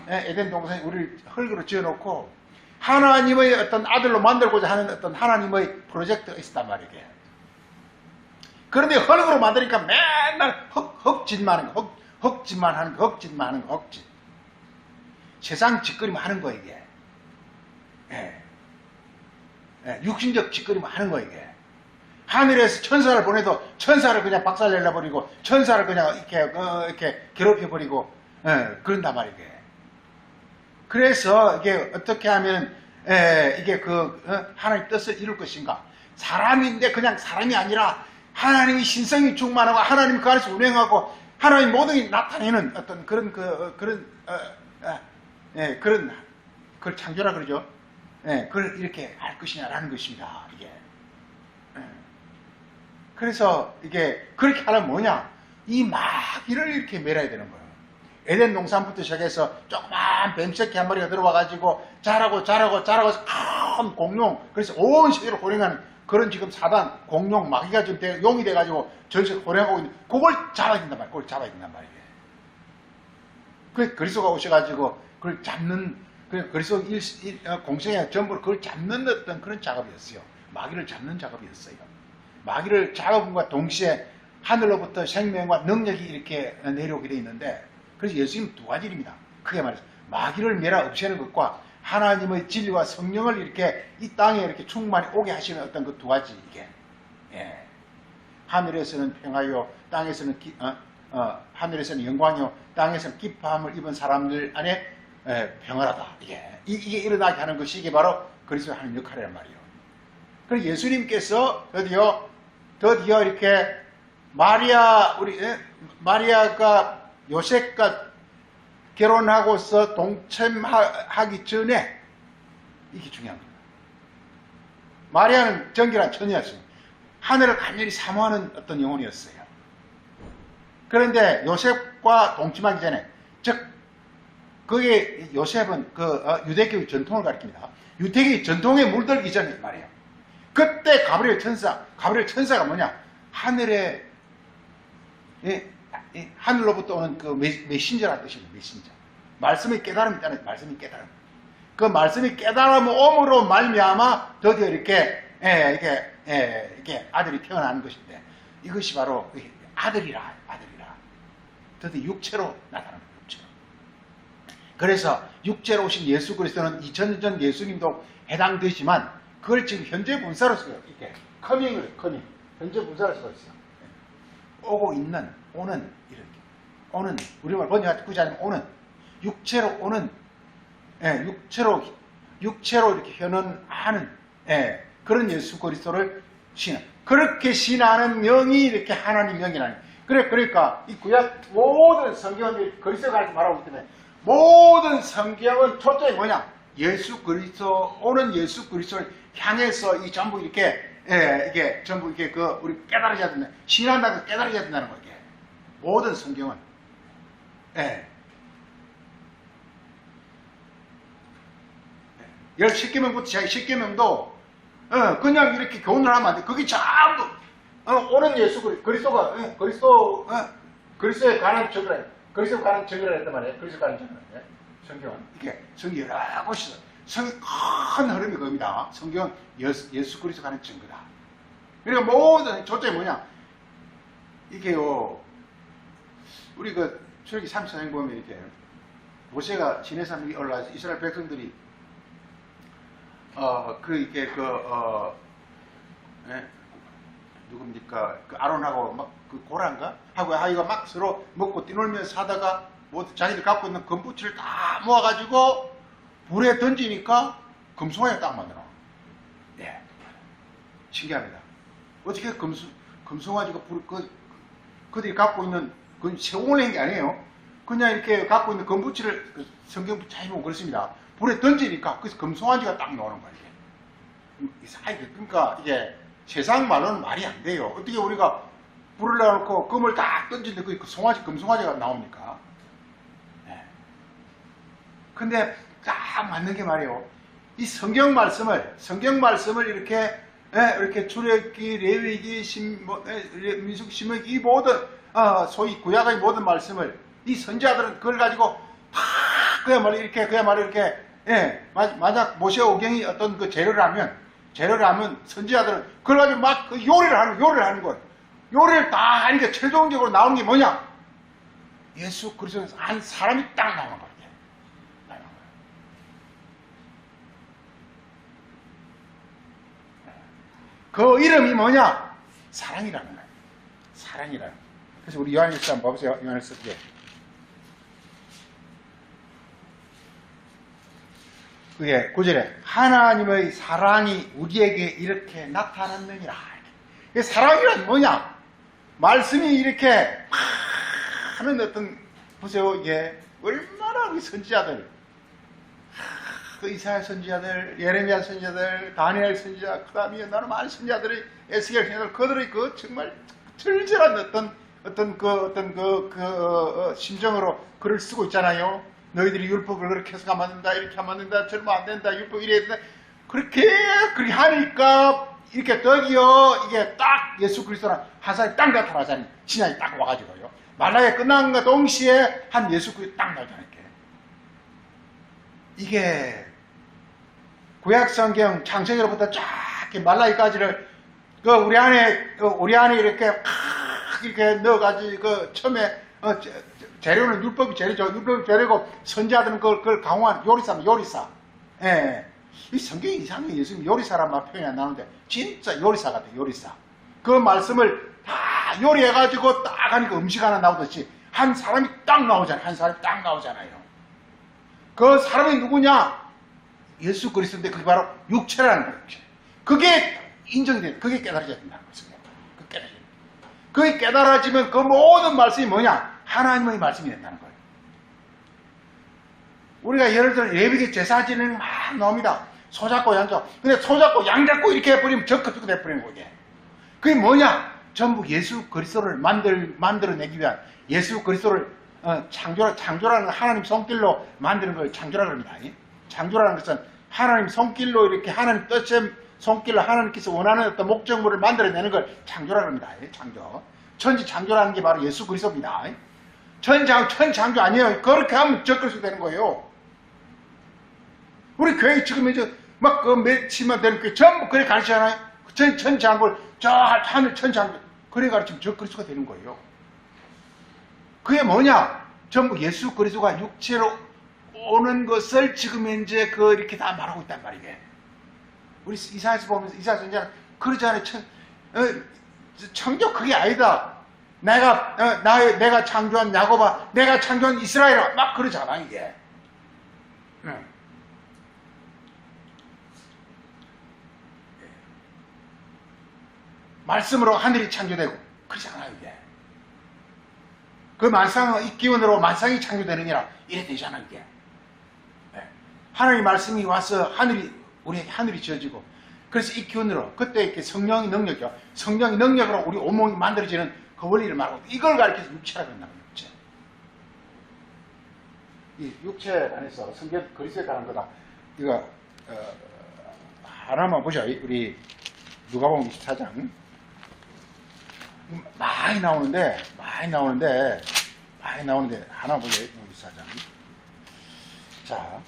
에덴 동산에 우리를 흙으로 지어놓고 하나님의 어떤 아들로 만들고자 하는 어떤 하나님의 프로젝트가 있었단 말이에요. 그런데 흙으로 만드니까 맨날 흙짓만 하는 거, 흙짓만 하는 거, 흙짓만 하는 거, 흙짓. 세상 짓거리만 하는 거, 이게. 예. 예, 육신적 짓거리만 하는 거, 이게. 하늘에서 천사를 보내도 천사를 그냥 박살내버리고 천사를 그냥 이렇게 괴롭혀버리고 그런단 말이에요. 그래서 이게 어떻게 하면 이게 하나님의 뜻을 이룰 것인가? 사람인데 그냥 사람이 아니라 하나님이 신성이 충만하고 하나님이 그 안에서 운행하고 하나님 모든 게 나타내는 어떤 그걸 창조라 그러죠. 그걸 이렇게 할 것이냐라는 것입니다. 이게. 그래서 이게 그렇게 하려면 뭐냐? 이 마귀를 이렇게 mer아야 되는 거예요. 에덴 농산부터 시작해서 조그만 뱀새끼 한 마리가 들어와가지고 자라고 큰 공룡, 그래서 온 세계를 호령하는 그런 지금 사단, 공룡, 마귀가 지금 용이 돼가지고 전 세계를 호령하고 있는, 그걸 잡아야 된단 말이에요. 그걸 잡아야 된단 말이에요. 그 그리스도가 오셔가지고 그걸 잡는, 그리스도 공생의 전부 그걸 잡는 어떤 그런 작업이었어요. 마귀를 잡는 작업이었어요. 마귀를 잡음과 동시에 하늘로부터 생명과 능력이 이렇게 내려오게 되어 있는데, 그래서 예수님 두 가지 일입니다. 크게 말해서 마귀를 멸하 없애는 것과 하나님의 진리와 성령을 이렇게 이 땅에 이렇게 충만히 오게 하시는 어떤 그 두 가지, 이게. 예. 하늘에서는 평화요, 땅에서는 하늘에서는 영광이요, 땅에서는 기뻐함을 입은 사람들 안에 평화라다. 이게 일어나게 하는 것이 이게 바로 그리스도의 하는 역할이란 말이에요. 그래서 예수님께서 드디어 이렇게 마리아가 요셉과 결혼하고서 동침하기 전에, 이게 중요한 겁니다. 마리아는 정결한 처녀였어요. 하늘을 간절히 사모하는 어떤 영혼이었어요. 그런데 요셉과 동침하기 전에, 즉 그게 요셉은 유대교의 전통을 가리킵니다. 유대교의 전통에 물들기 전에 말이에요. 그때 가브리엘 천사가 뭐냐? 하늘에 하늘로부터 오는 그 메신저라는 뜻입니다. 메신저. 말씀의 깨달음이 있다는 말씀의 깨달음. 그 말씀의 깨달음으로 말미암아 드디어 이렇게 아들이 태어나는 것인데, 이것이 바로 아들이라. 드디어 육체로 나타나는 거예요. 육체로. 그래서 육체로 오신 예수 그리스도는 2000년 전 예수님도 해당되지만 그걸 지금 현재 분사로서 이렇게 커밍 현재 분사로 쓰고 있어요. 오는 이렇게 오는, 우리말 번역할 굳이 아니면 오는, 육체로 오는, 육체로 이렇게 현현하는 그런 예수 그리스도를 그렇게 신하는 명이 이렇게 하나님 명이라는. 그러니까 이 구약 모든 성경은 그리스도 가르쳐 말하고 있기 때문에 모든 성경은 초점이 뭐냐? 예수 그리스도, 오는 예수 그리스도를 향해서 이 전부 이렇게 이게 전부 이렇게 우리 깨달아야 된다. 신한다고 깨달아야 된다는 거예요. 모든 성경은. 열 10계명부터 시작해. 10계명도 그냥 이렇게 교훈을 하면 안 돼. 그게 전부 오는 예수 그리스도가 그리스도에 관한 적을 해. 그리스도에 관한 적을 했단 말이에요. 그리스도에 관한 적을 해. 성경은 이게 성경 여러 곳이 성의 큰 흐름이 겁니다. 성경은 예수 그리스도에 관한 증거다. 그러니까 모든 초점이 뭐냐? 이게요, 우리 출애굽기 34장 보면 이렇게 모세가 시내산 위에 올라와서 이스라엘 백성들이 누굽니까? 아론하고 막 고란가? 하고 하이가 막 서로 먹고 뛰놀면서 하다가 자기들 갖고 있는 금붙이를 다 모아가지고 불에 던지니까 금송아지가 딱 만들어. 신기합니다. 어떻게 금송아지가 그들이 갖고 있는, 그건 세공을 한 게 아니에요. 그냥 이렇게 갖고 있는 금붙이를 성경 잘 보면 그렇습니다. 불에 던지니까 그래서 금송아지가 딱 나오는 거예요. 그러니까 이게 세상 말로는 말이 안 돼요. 어떻게 우리가 불을 내놓고 금을 딱 던지는데 그 송아지, 금송아지가 나옵니까? 네. 근데 딱 맞는 게 말이에요. 이 성경 말씀을 이렇게 출애굽기, 레위기, 민수기, 신명기 이 모든 소위 구약의 모든 말씀을 이 선지자들은 그걸 가지고 그야말로 이렇게 만약 모세 오경이 어떤 그 재료를 하면 선지자들은 그걸 가지고 막 그 요리를 하는 거예요. 요리를 다 하니까 최종적으로 나오는 게 뭐냐? 예수 그리스도에서 한 사람이 딱 나오는 거예요. 그 이름이 뭐냐? 사랑이라는 거예요. 사랑이라는 거예요. 그래서 우리 요한일서 한번 봐보세요. 요한일서 그게 9절에 하나님의 사랑이 우리에게 이렇게 나타났느니라. 사랑이란 뭐냐? 말씀이 이렇게 많은 어떤 보세요. 이게 얼마나 우리 선지자들 그 이사야 선지자들, 예레미야 선지자들, 다니엘 선지자, 그 다음에 나는 많은 선지자들이 에스겔 선지자들 그들의 그 정말 절절한 어떤 심정으로 글을 쓰고 있잖아요. 너희들이 율법을 그렇게 해서가 안 된다, 이렇게 하면 안 된다, 저러면 안 된다, 율법 이래야 된다. 그렇게 하니까 이렇게 드디어 이게 딱 예수 그리스도랑 한 사람이 딱 나타나잖아요. 신약이 딱 와가지고요. 말라기가 끝난과 동시에 한 예수 그리스도 딱 나타나요. 이게 구약성경 창세기로부터 쫙 말라기까지를 우리 안에 이렇게 넣어가지고 그 처음에 재료는 율법이 재료죠. 율법이 재료고 선지자들은 그걸 강화한 요리사. 예. 이 성경이 이상해. 예수님 요리사란 말 표현이 안 나오는데 진짜 요리사 같아. 요리사. 그 말씀을 다 요리해가지고 딱 하니까 음식 하나 나오듯이 한 사람이 딱 나오잖아요. 그 사람이 누구냐? 예수 그리스도인데 그게 바로 육체라는 거예요. 그게 인정이 돼. 그게 깨달아져야 된다는 거예요. 그게 깨달아지면 그 모든 말씀이 뭐냐? 하나님의 말씀이 된다는 거예요. 우리가 예를 들어 예비기 제사 지내는 막 나옵니다. 소 잡고 양 잡고. 근데 소 잡고 양 잡고 이렇게 해버리면 적극적으로 돼버리는 거예요. 그게 뭐냐? 전부 예수 그리스도를 만들어내기 위한 예수 그리스도를 창조라는 하나님 손길로 만드는 걸 창조라고 합니다. 창조라는 것은 하나님 손길로 이렇게 하나님 뜻의 손길로 하나님께서 원하는 어떤 목적물을 만들어내는 걸 창조라고 합니다. 창조. 천지 창조라는 게 바로 예수 그리스도입니다. 천창조 아니에요. 그렇게 하면 적그리스도 되는 거예요. 우리 교회 지금 이제 막 그 며칠만 되는 게 전부 그래 가르치잖아요. 천창고를 저 하늘 천창고 그래 가르치면 적그리스도가 되는 거예요. 그게 뭐냐? 전부 예수 그리스도가 육체로 오는 것을 지금 현재 이렇게 다 말하고 있단 말이에요. 우리 이사야서 보면서 이사야 선지자는 그러잖아요. 창조 그게 아니다. 내가 창조한 야곱아, 내가 창조한 이스라엘아, 막 그러잖아 이게. 말씀으로 하늘이 창조되고 그러잖아요 이게. 그 이 기운으로 만상이 창조되느니라 이래 되잖아 이게. 하나님의 말씀이 와서 우리 하늘이 지어지고 그래서 이 기운으로 그때 이렇게 성령의 능력으로 우리 온몸이 만들어지는 그 원리를 말하고 이걸 가르쳐서 육체라고 한다는 육체. 이 육체 안에서 성경 그리스도에 관한 거다. 이거 하나만 보자. 우리 누가복음 24장 많이 나오는데 하나 보자. 24장. 자,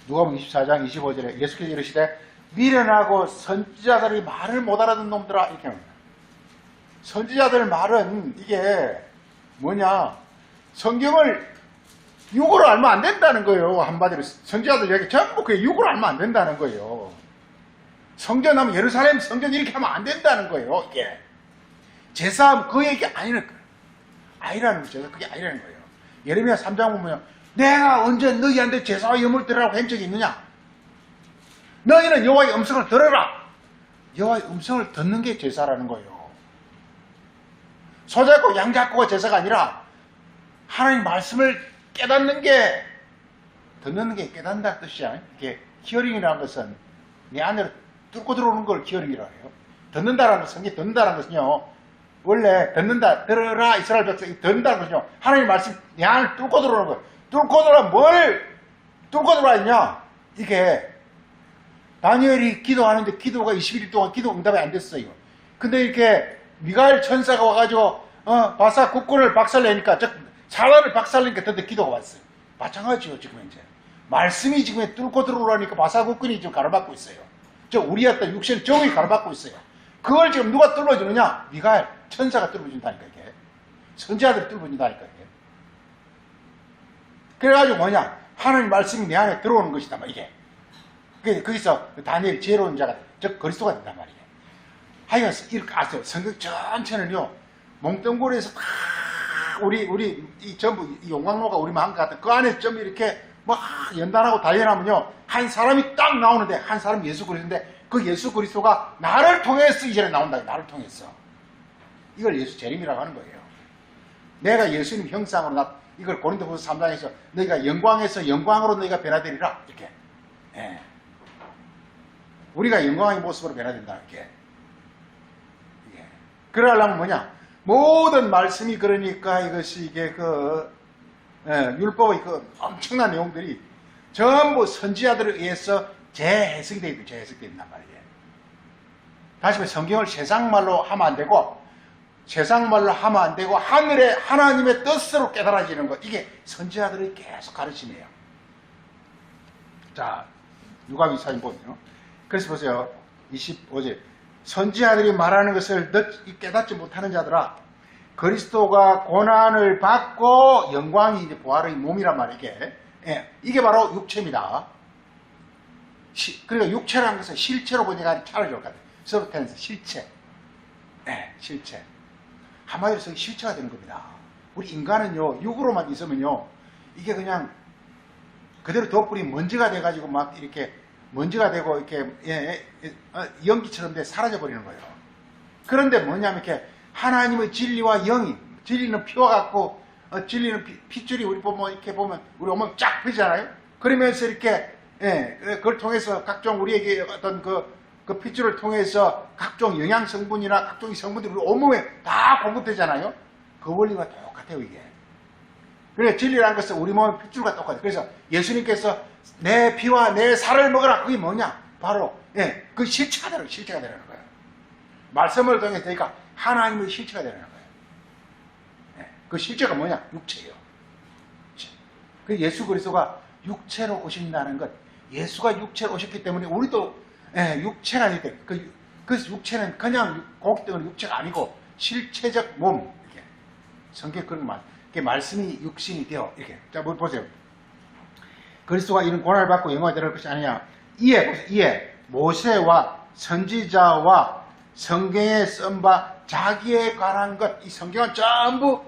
누가복음 24장 25절에 예수께서 이르시되 미련하고 선지자들의 말을 못 알아듣는 놈들아 이렇게 합니다. 선지자들 말은 이게 뭐냐? 성경을 육으로 알면 안 된다는 거예요. 한마디로 선지자들 얘기 전부 그게 육으로 알면 안 된다는 거예요. 성전하면 예루살렘 성전 이렇게 하면 안 된다는 거예요. 이게 제사하면 그 얘기 아니라는 거예요. 그게 아니라는 거예요. 예레미야 3장 보면 내가 언제 너희한테 제사와 예물을 드리라고 한 적이 있느냐? 너희는 여호와의 음성을 들어라. 여호와의 음성을 듣는 게 제사라는 거예요. 소 잡고 양 잡고가 제사가 아니라 하나님 말씀을 깨닫는 게 듣는 게 깨닫는다는 뜻이야. 이게 히어링이라는 것은 내 안으로 뚫고 들어오는 걸 히어링이라고 해요. 듣는다라는 것은, 듣는다라는 것은요, 원래 듣는다, 들어라 이스라엘 백성이 듣는다는 것은요, 하나님 말씀 내 안을 뚫고 들어오는 거예요. 뚫고 들어와 뭘 뚫고 들어와 있냐? 이게 다니엘이 기도하는데 기도가 21일 동안 기도 응답이 안 됐어요. 근데 이렇게 미가엘 천사가 와가지고 바사 국군을 박살내니까, 즉 사람을 박살내니까 그때 기도가 왔어요. 마찬가지죠. 지금 이제 말씀이 지금 뚫고 들어오라니까 바사 국군이 지금 가로막고 있어요. 저 우리 어떤 육신 정이 가로막고 있어요. 그걸 지금 누가 뚫어주느냐? 미가엘 천사가 뚫어준다니까. 이게 선지자들이 뚫어준다니까. 이게 그래가지고 뭐냐? 하나님 말씀이 내 안에 들어오는 것이다. 이게 거기서 다니엘 지혜로운 자가, 즉 그리스도가 된단 말이에요. 하여간 이렇게 아세요. 성경 전체는요, 몽땅고리에서 다 우리 이 전부 이 용광로가 우리 마음 같은 그 안에 좀 이렇게 막 연단하고 단련하면요, 한 사람이 딱 나오는데, 한 사람이 예수 그리스도인데, 그 예수 그리스도가 나를 통해서 이전에 나온다. 나를 통해서. 이걸 예수 재림이라고 하는 거예요. 내가 예수님 형상으로 이걸 고린도후서 3장에서 너희가 영광에서 영광으로 너희가 변화되리라. 이렇게. 예. 우리가 영광의 모습으로 변화된다. 이렇게. 예. 그러려면 뭐냐? 모든 말씀이 그러니까 이것이 이게 율법의 그 엄청난 내용들이 전부 선지자들에 의해서 재해석이 되어 있고 재해석이 된단 말이에요. 다시 말해 성경을 세상말로 하면 안 되고, 세상말로 하면 안 되고, 하늘에 하나님의 뜻으로 깨달아지는 것. 이게 선지자들이 계속 가르침이에요. 자, 누가복음 24장 보면요. 그래서 보세요. 25절. 선지자들이 말하는 것을 깨닫지 못하는 자들아, 그리스도가 고난을 받고 영광이 이제 부활의 몸이란 말이에요. 이게 바로 육체입니다. 그러니까 육체라는 것은 실체로 보니까 차라리 좋을 것 같아요. 서브텐스, 실체. 실체. 한마디로 해서 실체가 되는 겁니다. 우리 인간은요, 육으로만 있으면요, 이게 그냥 그대로 덧불이 먼지가 돼가지고 막 이렇게 먼지가 되고 이렇게 연기처럼 돼 사라져버리는 거예요. 그런데 뭐냐면 이렇게 하나님의 진리와 영이, 진리는 피와 같고 진리는 핏줄이 우리 보면 이렇게 보면 우리 온몸 쫙 펴잖아요. 그러면서 이렇게 그걸 통해서 각종 우리에게 어떤 그 핏줄을 통해서 각종 영양 성분이나 각종 성분들이 우리 온몸에 다 공급되잖아요. 그 원리가 똑같아요, 이게. 그래, 진리라는 것은 우리 몸의 핏줄과 똑같아요. 그래서 예수님께서 내 피와 내 살을 먹으라. 그게 뭐냐? 바로 그 실체가 되는 거예요. 말씀을 통해서 그러니까 하나님의 실체가 되는 거예요. 그 실체가 뭐냐? 육체예요. 그 예수 그리스도가 육체로 오신다는 것. 예수가 육체로 오셨기 때문에 우리도 육체가 아닐 때, 그 육체는 그냥 고기 때문에 육체가 아니고 실체적 몸. 이렇게 성경 그런 말. 이렇게 말씀이 육신이 되어 이렇게. 자, 보세요. 그리스도가 이런 고난을 받고 영광에 들어갈 것이 아니냐. 이에 모세와 선지자와 성경에 쓴 바 자기에 관한 것. 이 성경은 전부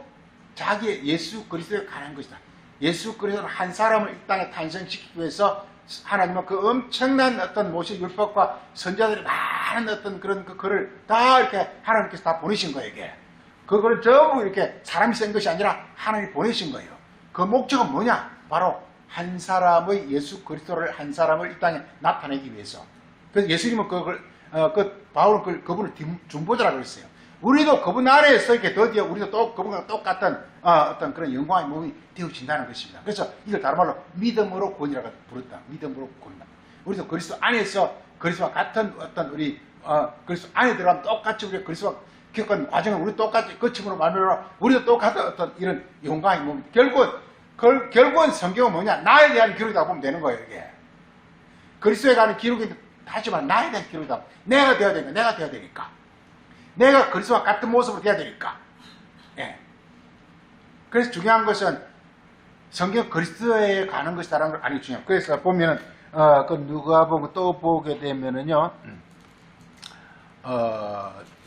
자기의 예수 그리스도에 관한 것이다. 예수 그리스도는 한 사람을 이 땅에 탄생시키기 위해서 하나님은 그 엄청난 어떤 모세 율법과 선지자들이 많은 어떤 그런 그 글을 다 이렇게 하나님께서 다 보내신 거예요, 이게. 그걸 전부 이렇게 사람이 쓴 것이 아니라 하나님이 보내신 거예요. 그 목적은 뭐냐? 바로 한 사람의 예수 그리스도를 한 사람을 이 땅에 나타내기 위해서. 그래서 예수님은 바울은 그분을 중보자라고 그랬어요. 우리도 그분 안에서 이렇게 드디어 우리도 또 그분과 똑같은 어떤 그런 영광의 몸이 되어진다는 것입니다. 그래서 이걸 다른 말로 믿음으로 구원이라고 부른다. 믿음으로 구원다. 우리도 그리스도 안에서 그리스도와 같은 어떤 우리 그리스도 안에 들어가면 똑같이 우리가 그리스도와 겪은 과정을 우리 똑같이 거침으로 말미암아 우리도 똑같은 어떤 이런 영광의 몸이 결국은 성경은 뭐냐? 나에 대한 기록이다 보면 되는 거예요, 이게. 그리스도에 관한 기록인데 다시 말해 나에 대한 기록이다. 내가 되어야 되니까. 내가 그리스도와 같은 모습으로 돼야 되니까. 그래서 중요한 것은 성경 그리스도에 가는 것이다라는 걸 아니 중요해요. 그래서 보면은 그 누가복음 또 보게 되면은요.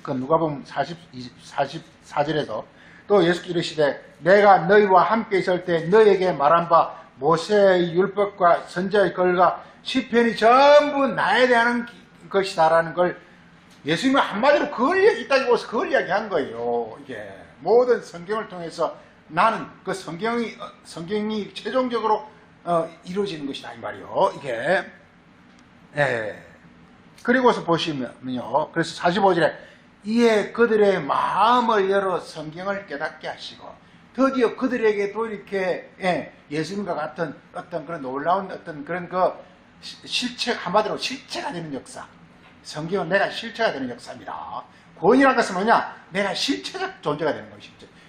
그 누가복음 44절에서 또 예수께서 이르시되 내가 너희와 함께 있을 때 너희에게 말한 바 모세의 율법과 선지자의 글과 시편이 전부 나에 대한 것이다라는 걸 예수님은 한마디로 그걸 이야기한 거예요. 이게 모든 성경을 통해서 나는 그 성경이 최종적으로 이루어지는 것이다 이 말이요. 이게 그리고서 보시면요. 그래서 45절에 이에 그들의 마음을 열어 성경을 깨닫게 하시고 드디어 그들에게도 이렇게 예수님과 같은 어떤 그런 놀라운 어떤 그런 그 실체, 한마디로 실체가 되는 역사. 성경은 내가 실체가 되는 역사입니다. 구원이라는 것은 뭐냐? 내가 실체적 존재가 되는 거예요.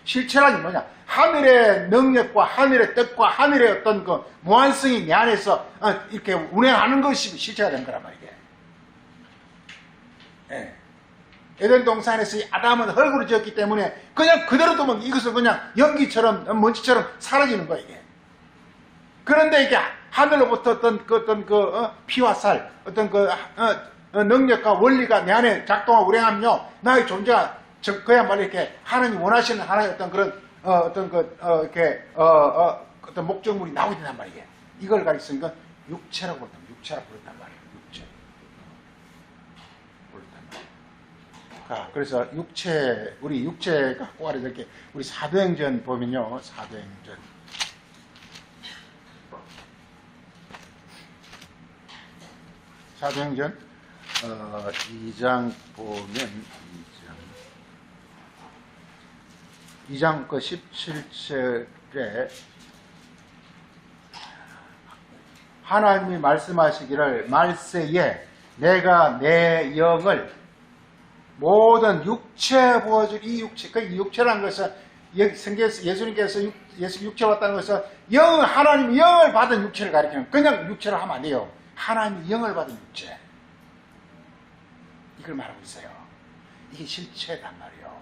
실체라는 게 뭐냐? 하늘의 능력과 하늘의 뜻과 하늘의 어떤 그 무한성이 내 안에서 이렇게 운행하는 것이 실체가 되는 거란 말이에요. 에덴 동산에서 이 아담은 흙으로 지었기 때문에 그냥 그대로 두면 이것은 그냥 연기처럼 먼지처럼 사라지는 거예요. 이게. 그런데 이게 하늘로부터 어떤 피와 살, 어떤 능력과 원리가 내 안에 작동하고 운행하면요, 나의 존재가 그야말로 이렇게 하나님 원하시는 하나의 어떤 그런 어떤 목적물이 나오게 된단 말이에요. 이걸 가리키는 건 육체라고 부른단 말이에요. 그래서 우리 육체가 꼭 알아야 될 게, 우리 사도행전 보면요, 사도행전 2장 보면 2장 그 17절에 하나님이 말씀하시기를 말세에 내가 내 영을 모든 육체에 부어줄 이 육체, 이 육체라는 것은 성경에서 예수님께서 육체 왔다는 것은 하나님이 영을 받은 육체를 가리키는, 그냥 육체를 하면 안 돼요. 하나님이 영을 받은 육체, 이걸 말하고 있어요. 이게 실체란 말이에요.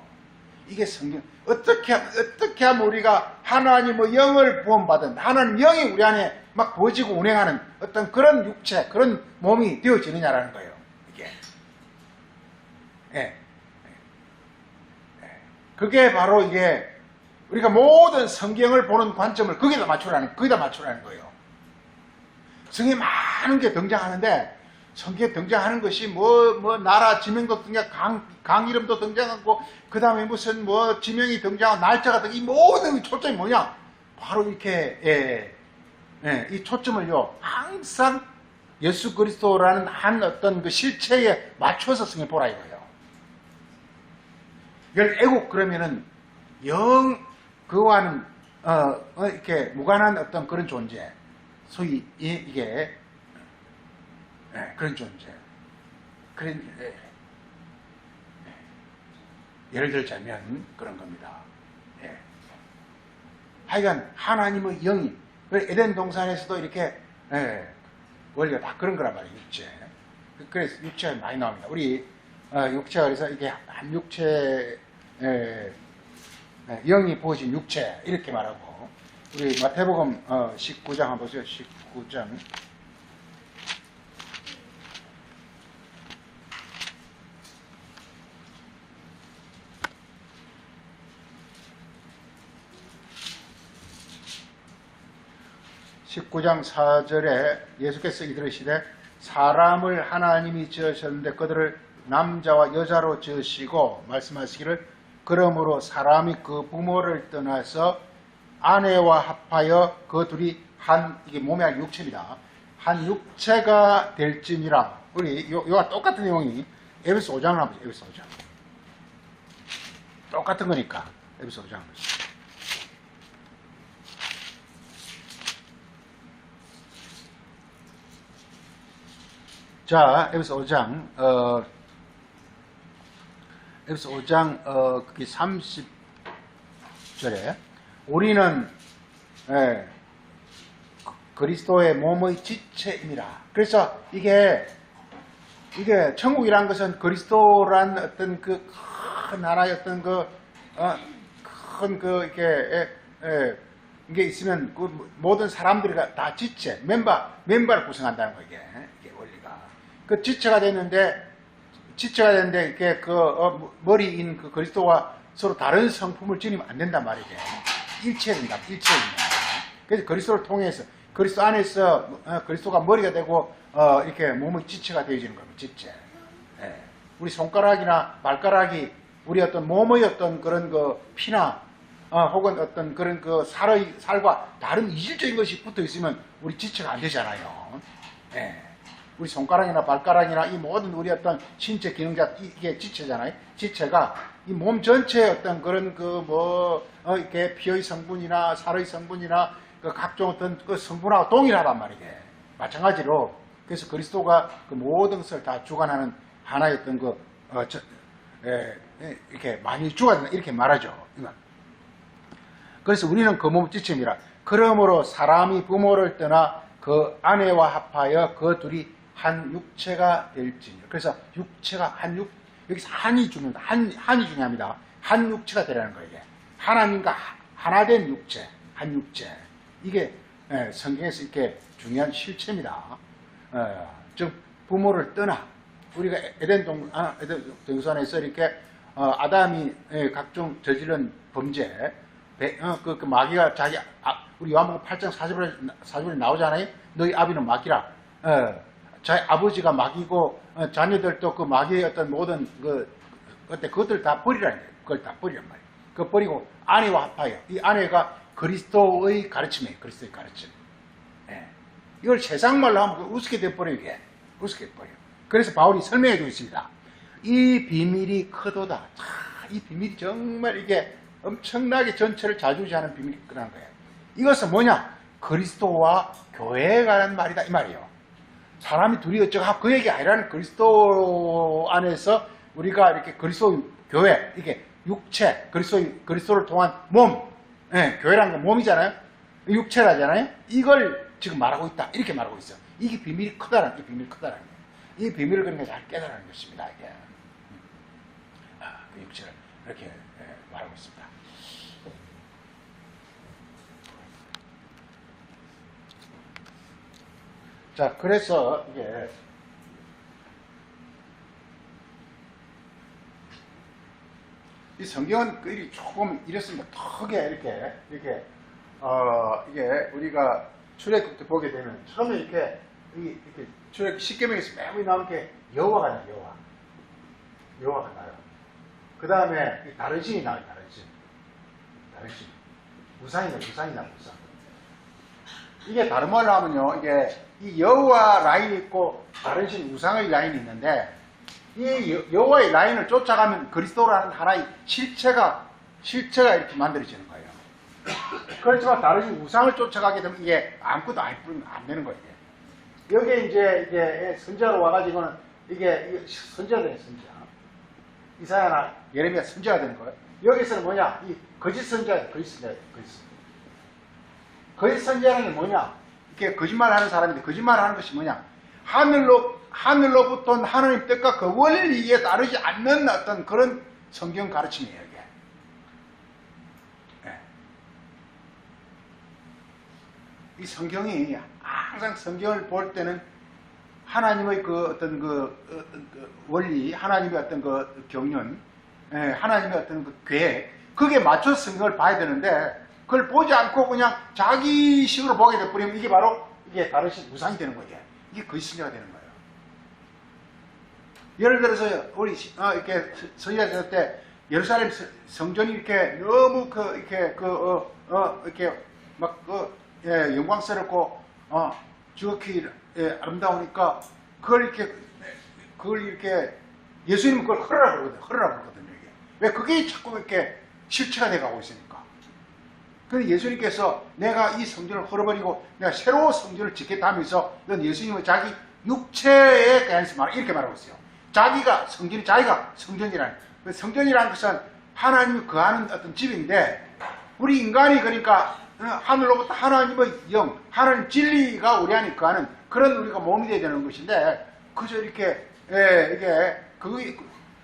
이게 성경, 어떻게 하면 우리가 하나님의 영을 부음받은, 하나님 영이 우리 안에 막 부어지고 운행하는 어떤 그런 육체, 그런 몸이 되어지느냐라는 거예요. 이게. 그게 바로 이게 우리가 모든 성경을 보는 관점을 거기다 맞추라는 거예요. 성경에 많은 게 등장하는데, 성경에 등장하는 것이 나라 지명도 등장, 강 이름도 등장하고, 그 다음에 무슨 지명이 등장하고, 날짜가 등장, 이 모든 초점이 뭐냐? 바로 이렇게, 이 초점을요, 항상 예수 그리스도라는 한 어떤 그 실체에 맞춰서 성경을 보라 이거예요. 애국 그러면은 그와는 이렇게 무관한 어떤 그런 존재, 소위 이게 그런 존재. 예를 들자면 그런 겁니다. 하여간 하나님의 영이 에덴 동산에서도 이렇게 원리가 다 그런 거란 말이에요. 육체. 그래서 육체가 많이 나옵니다. 우리 육체가 그래서 이게 한 육체, 영이 부어진 육체 이렇게 말하고, 우리 마태복음 19장 한번 보세요. 19장 19장 4절에 예수께서 이르시되 사람을 하나님이 지으셨는데 그들을 남자와 여자로 지으시고 말씀하시기를 그러므로 사람이 그 부모를 떠나서 아내와 합하여 그 둘이 이게 몸이 아니라 육체입니다. 한 육체가 될지니라. 우리 요가 똑같은 내용이 에베소 5장을 한번 보세요. 에베소 5장. 똑같은 거니까 에베소 5장 보세요. 자, 에베소 5장, 에베소 5장, 그게 30절에, 우리는, 그리스도의 몸의 지체입니다. 그래서 이게 천국이란 것은 그리스도란 어떤 그 큰 하나의 어떤 이게 있으면 그 모든 사람들이 다 지체, 멤버를 구성한다는 거예요, 이게 원리가. 그 지체가 됐는데 이렇게 머리인 그 그리스도와 서로 다른 성품을 지니면 안 된단 말이죠. 일체입니다. 그래서 그리스도를 통해서, 그리스도 안에서 그리스도가 머리가 되고 이렇게 몸의 지체가 되어지는 겁니다. 지체. 우리 손가락이나 발가락이 우리 어떤 몸의 어떤 그런 그 피나 혹은 어떤 그런 그 살과 다른 이질적인 것이 붙어 있으면 우리 지체가 안 되잖아요. 예. 우리 손가락이나 발가락이나 이 모든 우리 어떤 신체 기능자 이게 지체잖아요. 지체가 이 몸 전체의 어떤 그런 이렇게 피의 성분이나 살의 성분이나 그 각종 어떤 그 성분하고 동일하단 말이게. 마찬가지로 그래서 그리스도가 그 모든 것을 다 주관하는 하나의 어떤 이렇게 많이 주관한다 이렇게 말하죠. 그래서 우리는 그 몸 지체니라. 그러므로 사람이 부모를 떠나 그 아내와 합하여 그 둘이 한 육체가 될지니. 그래서 육체가 여기서 한이 중요합니다. 한이 중요합니다. 한 육체가 되라는 거예요. 하나님과 하나된 육체, 한 육체. 이게 성경에서 이렇게 중요한 실체입니다. 즉 부모를 떠나 우리가 에덴 동산에서 이렇게 아담이 각종 저지른 범죄, 그 마귀가 우리 요한복음 8장 40절에 나오잖아요. 너희 아비는 마귀라. 자기 아버지가 마귀고 자녀들도 그 마귀의 어떤 모든 그것들 다 버리라는 거예요. 그걸 다 버리란 말이에요. 그거 버리고 아내와 합하여. 이 아내가 그리스도의 가르침이에요. 그리스도의 가르침. 이걸 세상 말로 하면 우습게 돼버려요. 이게. 우습게 돼버려요. 그래서 바울이 설명해 주고 있습니다. 이 비밀이 크도다. 이 비밀이 정말 이게 엄청나게 전체를 좌지우지하는 비밀이 크다는 거예요. 이것은 뭐냐? 그리스도와 교회에 관한 말이다 이 말이에요. 사람이 둘이 어쩌고 그 얘기 아니라는 그리스도 안에서 우리가 이렇게 그리스도 교회 이게 육체 그리스도를 통한 몸 교회라는 건 몸이잖아요. 육체라잖아요. 이걸 지금 말하고 있다 이렇게 말하고 있어. 이게 비밀이 크다라는 게 비밀이 크다라는 거예요. 이 비밀을 그러니까 잘 깨달아는 것입니다. 이게 그 육체를 이렇게 말하고 있습니다. 자, 그래서 이게 이 성경은 조금 이렇습니다. 크게 이렇게 이게 우리가 출애굽때 보게 되면 처음에 이렇게 출애굽 10계명에서 맨 위에 나오는 게 여호와가 나요. 여호와가 나요. 그 다음에 다른 신이 나와요. 다른 신. 우상이 나요. 우상. 이게 다른 말로 하면요. 이게 이 여호와 라인이 있고 다른 신 우상의 라인이 있는데 이 여호와의 라인을 쫓아가면 그리스도라는 하나의 실체가 이렇게 만들어지는 거예요. 그렇지만 다른 신 우상을 쫓아가게 되면 이게 아무것도 안 되는 거예요. 여기에 이제 선지자로 와가지고는 이게 선지자가 되는 선지자. 이사야나 예레미야 선지자가 되는 거예요. 여기서는 뭐냐? 이 거짓 선지자예요. 거짓 선지자는 게 뭐냐? 이렇게 거짓말하는 사람인데 거짓말하는 것이 뭐냐? 하늘로부터 하나님 뜻과 그 원리에 따르지 않는 어떤 그런 성경 가르침이에요. 이게. 이 성경이 항상 성경을 볼 때는 하나님의 그 어떤 원리, 하나님의 어떤 그 경륜, 하나님의 어떤 그 계획, 그게 맞춰서 성경을 봐야 되는데 그걸 보지 않고 그냥 자기 식으로 보게 돼버리면 이게 다른 우상이 되는 거예요. 이게 거짓선지자가 되는 거예요. 예를 들어서 우리 이렇게 선지자 때 예루살렘 성전이 이렇게 너무 이렇게 막 영광스럽고 지극히 아름다우니까 그걸 이렇게 예수님은 그걸 허르라 그러거든요. 이게. 왜 그게 자꾸 이렇게 실체가 돼가고 있으니까. 그래서 예수님께서 내가 이 성전을 헐어버리고 내가 새로운 성전을 짓겠다 하면서 예수님은 자기 육체에 관해서 이렇게 말하고 있어요. 자기가 성전이라는. 성전이라는 것은 하나님이 거하는 어떤 집인데 우리 인간이 그러니까 하늘로부터 하나님의 영, 하나님 진리가 우리 안에 거하는 그런 우리가 몸이 되어야 되는 것인데 그저 이렇게 이게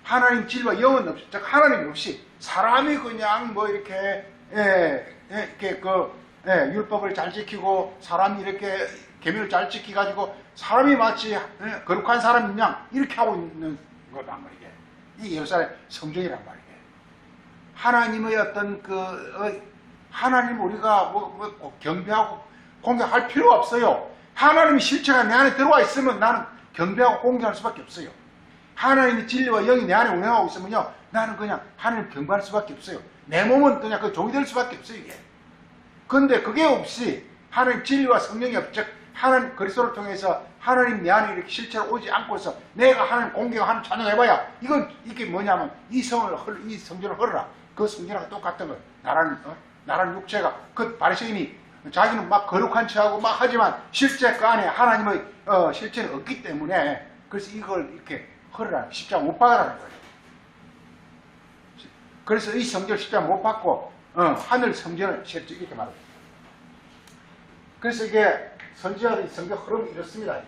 하나님 진리와 영은 없이, 즉 하나님이 없이 사람이 그냥 이렇게 율법을 잘 지키고 사람이 이렇게 계명을 잘 지키가지고 사람이 마치 거룩한 사람인 양 이렇게 하고 있는 거란 말이에요. 이 예루살렘 성전이란 말이에요. 하나님의 어떤 하나님 우리가 경배하고 공경할 필요가 없어요. 하나님의 실체가 내 안에 들어와 있으면 나는 경배하고 공경할 수밖에 없어요. 하나님의 진리와 영이 내 안에 운행하고 있으면요 나는 그냥 하나님 경배할 수밖에 없어요. 내 몸은 그냥 그 종이 될 수밖에 없어요, 이게. 근데 그게 없이 하나님 진리와 성령이 즉 하나님 그리스도를 통해서 하나님 내 안에 이렇게 실체로 오지 않고서 내가 하나님 공개하고 하나님 찬양해봐야 이건 이게 뭐냐면 이 성전을 헐어라. 그 성전하고 똑같은 거예요. 나라는 육체가 그 바리새인이 자기는 막 거룩한 척하고 막 하지만 실제 그 안에 하나님의 실체는 없기 때문에 그래서 이걸 이렇게 헐어라. 십자가 못 박아라는 거예요. 그래서 이 성전 십자가 못 받고 하늘 성전을 실제 이렇게 말합니다. 그래서 이게 선지자들이 성경 흐름이 이렇습니다.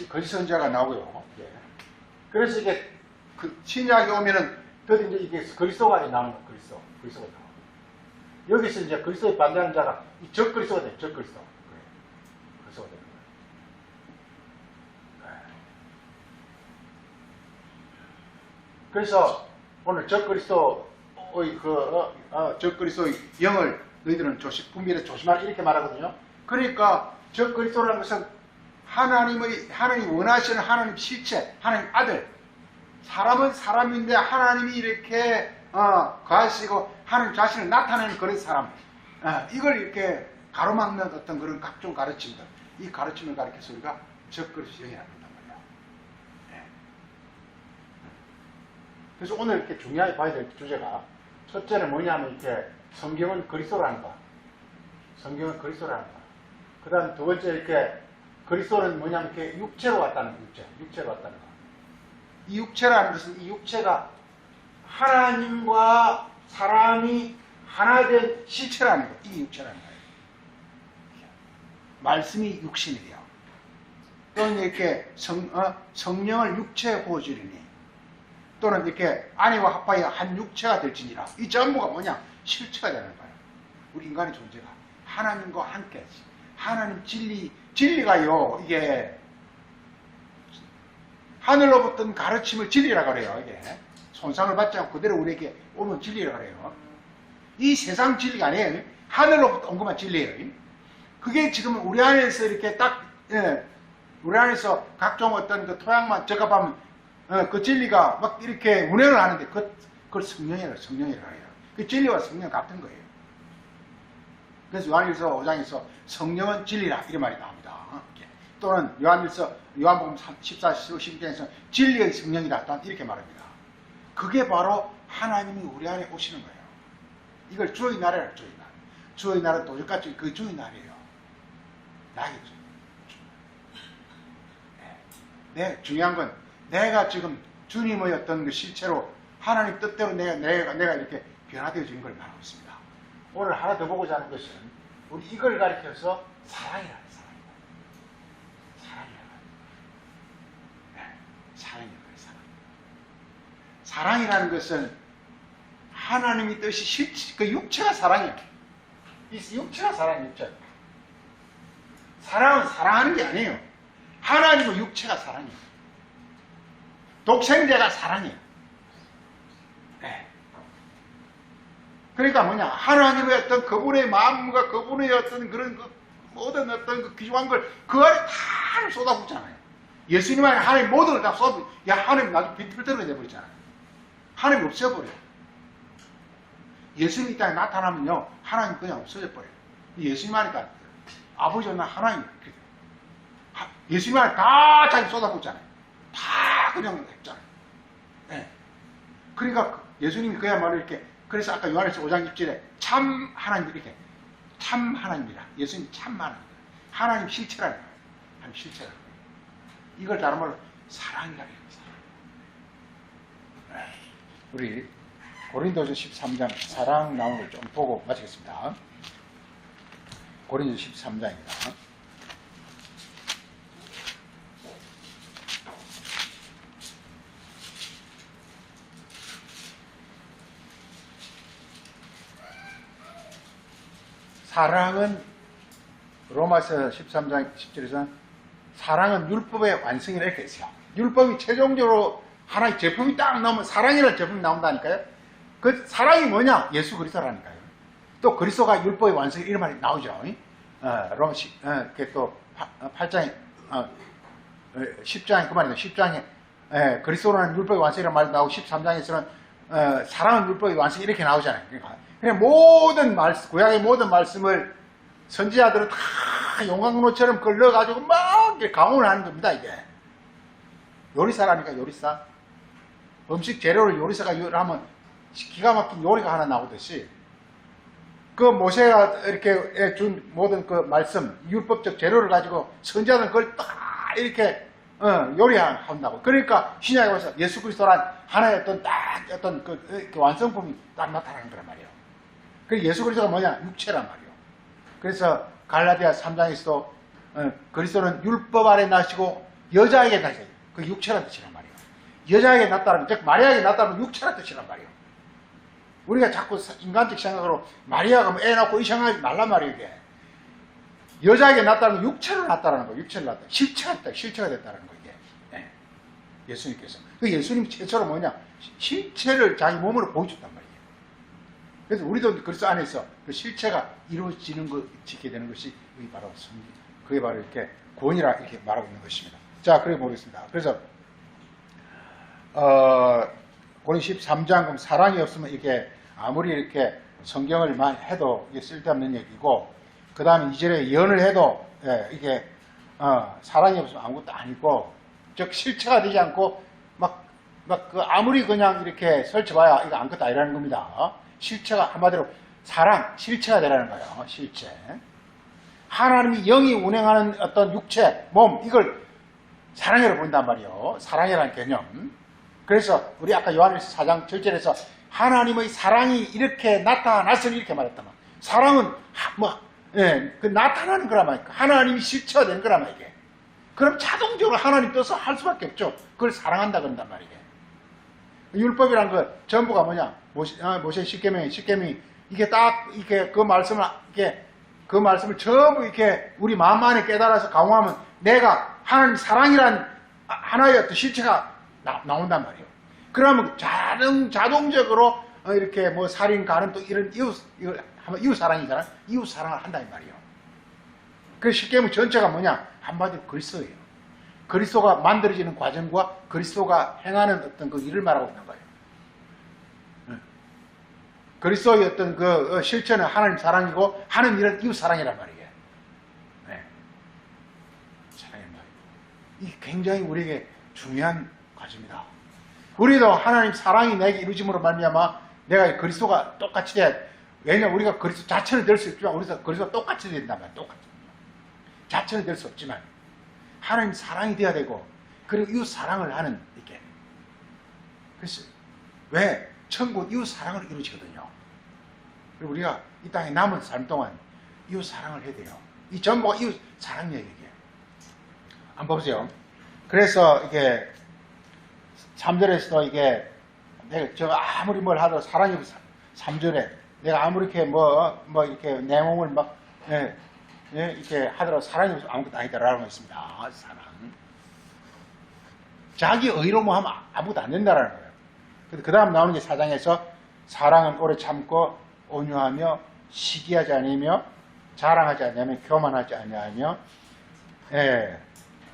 거짓 선지자가 나오고요. 예. 그래서 이게 그 신약에 오면은 드디어 이제 이게 그리스도가 나오는 거예요. 그리스도가 나와요. 여기서 이제 그리스도의 반대하는 자가 이 적그리스도가 돼요. 적그리스도. 그래. 그리스도가 되는 거예요. 네. 그래서 오늘 적그리스도의 적그리스도의 영을 너희들은 분별해 조심하라 이렇게 말하거든요. 그러니까 적그리스도라는 것은 하나님이 원하시는 하나님 실체, 하나님 아들. 사람은 사람인데 하나님이 이렇게 가시고 하나님 자신을 나타내는 그런 사람. 이걸 이렇게 가로막는 어떤 그런 각종 가르침들. 이 가르침을 가르쳐서 우리가 적그리스도 영이라고 한단 말이에요. 네. 그래서 오늘 이렇게 중요하게 봐야 될 주제가 첫째는 뭐냐면 이렇게 성경은 그리스도라는 거. 성경은 그리스도라는 거. 그 다음 두 번째 이렇게 그리스도는 뭐냐면 이렇게 육체로 왔다는 거. 육체로 왔다는 거. 이 육체라는 것은 이 육체가 하나님과 사람이 하나 된 실체라는 거. 이 육체라는 거예요. 말씀이 육신이 돼요. 또는 이렇게 성령을 육체에 부어주리니 또는 이렇게 아내와 합하여 한 육체가 될지니라. 이 전부가 뭐냐? 실체가 되는 거예요. 우리 인간의 존재가 하나님과 함께 하나님 진리가요. 이게 하늘로부터 가르침을 진리라고 그래요. 이게 손상을 받지 않고 그대로 우리에게 오는 진리라고 그래요. 이 세상 진리가 아니에요. 하늘로부터 온 것만 진리예요. 그게 지금 우리 안에서 이렇게 딱 우리 안에서 각종 어떤 그 토양만 적합하면 그 진리가 막 이렇게 운행을 하는데 그걸 성령이라고 해요. 그 진리와 성령 같은 거예요. 그래서 요한일서 5장에서 성령은 진리라 이런 말이 나옵니다. 또는 요한복음 14, 15장에서 진리의 성령이다 또한 이렇게 말합니다. 그게 바로 하나님이 우리 안에 오시는 거예요. 이걸 주의 나라라. 주의 나라. 주의 나라 도적같이 그 주의 나라예요. 나겠죠. 네, 중요한 건 내가 지금 주님의 어떤 그 실체로 하나님 뜻대로 내가 이렇게 변화되어진 걸 말하고 있습니다. 오늘 하나 더 보고자 하는 것은 우리 이걸 가리켜서 사랑이라는 사랑이라는 거예요. 사랑이라는 것은 하나님의 뜻이 그 육체가 사랑이에요. 이 육체가 사랑이에요. 육체. 사랑은 사랑하는 게 아니에요. 하나님의 육체가 사랑이에요. 독생자가 사랑이에요. 네. 그러니까 뭐냐? 하나님의 어떤 그분의 마음과 그분의 어떤 그런 모든 어떤 그 귀중한 걸 그 안에 다 쏟아붓잖아요. 예수님 안에 하나님 모든 걸 다 쏟아. 하나님 나도 비틀들어 내버리잖아요. 하나님 없애버려요. 예수님 이 땅에 나타나면요, 하나님 그냥 없어져 버려요. 예수님 안에 아버지와 하나님 예수님 안에 다 자기 쏟아붓잖아요. 다 그냥 했잖아요. 네. 그러니까 예수님이 그야말로 이렇게 그래서 아까 요한일서 5장 6절에 참 하나님 이렇게 참 하나님이라. 예수님 참 하나님. 하나님 실체라는 거예요. 하나님 실체라는 거예요. 이걸 다른 말로 사랑이라고 해요. 사랑. 우리 고린도서 13장 사랑 나오는 걸 좀 보고 마치겠습니다. 고린도서 13장입니다. 사랑은 로마서 13장 10절에서 사랑은 율법의 완성이라 이렇게 했어요. 율법이 최종적으로 하나의 제품이 딱 나오면 사랑이라는 제품이 나온다니까요. 그 사랑이 뭐냐? 예수 그리스도라니까요. 또 그리스도가 율법의 완성 이런 말이 나오죠. 로마 또 8장에 10장에 그 말이죠. 10장에 그리스도라는 율법의 완성이라는 말이 나오고 13장에서는 사랑은 율법의 완성 이렇게 나오잖아요. 그러니까 그냥 모든 말씀, 구약의 모든 말씀을 선지자들은 다 용광로처럼 그걸 넣어가지고 막 강론을 하는 겁니다. 이게 요리사라니까. 요리사. 음식 재료를 요리사가 요리하면 기가 막힌 요리가 하나 나오듯이 그 모세가 이렇게 준 모든 그 말씀, 율법적 재료를 가지고 선지자들은 그걸 딱 이렇게 요리한다고. 그러니까 신약에 와서 예수 그리스도란 하나의 어떤 그 완성품이 딱 나타나는 거란 말이에요. 그 예수 그리스도가 뭐냐? 육체란 말이에요. 그래서 갈라디아 3장에서도 그리스도는 율법 아래 나시고 여자에게 나셔요. 그 육체란 뜻이란 말이에요. 여자에게 났다는, 즉 마리아에게 났다는 육체란 뜻이란 말이에요. 우리가 자꾸 인간적 생각으로 마리아가 뭐 애 낳고 이 생각하지 말란 말이에요. 이게. 여자에게 났다는 건 육체로 났다는 거예요. 육체를 났다. 실체가 됐다는 거예요. 이게. 네. 예수님께서. 그 예수님 최초로 뭐냐? 실체를 자기 몸으로 보여줬단 말이에요. 그래서 우리도 그리스도 안에서 그 실체가 이루어지는 것, 지게 되는 것이 그게 바로 성경, 그게 바로 이렇게 구원이라 이렇게 말하고 있는 것입니다. 자, 그래 보겠습니다. 그래서 고린도서 13장 그럼 사랑이 없으면 이게 아무리 이렇게 성경을 많이 해도 이게 쓸데없는 얘기고, 그 다음에 2절에 예언을 해도 이게 사랑이 없으면 아무것도 아니고, 즉 실체가 되지 않고 막 그 아무리 그냥 이렇게 설쳐봐야 이거 아무것도 아니라는 겁니다. 실체가 한마디로 사랑, 실체가 되라는 거예요. 실체. 하나님이 영이 운행하는 어떤 육체, 몸, 이걸 사랑으로 본단 말이에요. 사랑이라는 개념. 그래서 우리 아까 요한일서 4장 7절에서 하나님의 사랑이 이렇게 나타났으니 이렇게 말했단 말이에요. 사랑은 그 나타나는 거란 말이에요. 하나님이 실체가 되는 거란 말이에요. 그럼 자동적으로 하나님 뜻을 할 수밖에 없죠. 그걸 사랑한다 그런단 말이에요. 율법이란 거 전부가 뭐냐? 모세 십계명이 이게 딱 이렇게 그 말씀을 전부 이렇게 우리 마음 안에 깨달아서 강화하면 내가 하나님 사랑이란 하나의 어떤 실체가 나온단 말이에요. 그러면 자동적으로 이렇게 뭐 살인, 가늠 또 이런 이웃 사랑이잖아. 이웃 사랑을 한다는 말이에요. 그 십계명 전체가 뭐냐? 한마디로 그리스도예요. 그리스도가 만들어지는 과정과 그리스도가 행하는 어떤 그 일을 말하고 있는 거예요. 그리스도의 어떤 그 실체는 하나님 사랑이고 하는 일은 이웃 사랑이란 말이에요. 네. 사랑의 말이에요. 이게 굉장히 우리에게 중요한 과정입니다. 우리도 하나님 사랑이 내게 이루어짐으로 말미암아 내가 그리스도가 똑같이 돼야 돼. 왜냐하면 우리가 그리스도 자체는 될 수 있지만 우리도 그리스도가 똑같이 된단 말이에요. 똑같이. 자체는 될 수 없지만 하나님 사랑이 돼야 되고, 그리고 이웃 사랑을 하는 이렇게. 그래서 왜 천국 이웃 사랑을 이루어지거든요. 그리고 우리가 이 땅에 남은 삶 동안 이웃 사랑을 해야 돼요. 이 전부가 이웃 사랑 얘기예요. 한번 보세요. 그래서 이게 3절에서도 이게 내가 아무리 뭘 하더라도 사랑이 3절에 내가 아무리 이렇게 이렇게 내 몸을 막 이렇게 하더라도 사랑이 없으면 아무것도 아니다라는 거 있습니다. 사랑. 자기 의로 뭐 하면 아무것도 안 된다라는 거예요. 그 다음 나오는 게 4장에서 사랑은 오래 참고 온유하며 시기하지 않으며 자랑하지 않으며 교만하지 않으며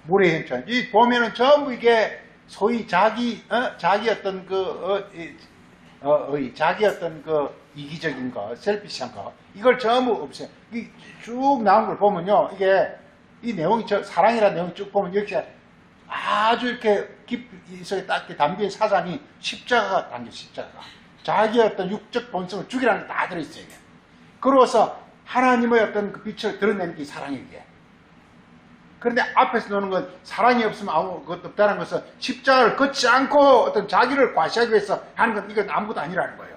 물에 힘찬. 이 보면은 전부 이게 소위 자기 어떤 자기 어떤 그 이기적인 거, 셀피시한 거, 이걸 전부 없애요. 쭉 나온 걸 보면요, 이게 이 내용이 사랑이라는 내용이 쭉 보면 이렇게 아주 이렇게 깊이 속에 딱 담긴 사상이 십자가가 담겨. 십자가가 자기의 어떤 육적 본성을 죽이라는 게 다 들어있어요. 이게. 그러고서 하나님의 어떤 그 빛을 드러내는 게 사랑이에요. 이게. 그런데 앞에서 노는 건 사랑이 없으면 아무것도 없다는 것은 십자가를 걷지 않고 어떤 자기를 과시하기 위해서 하는 건 이건 아무것도 아니라는 거예요.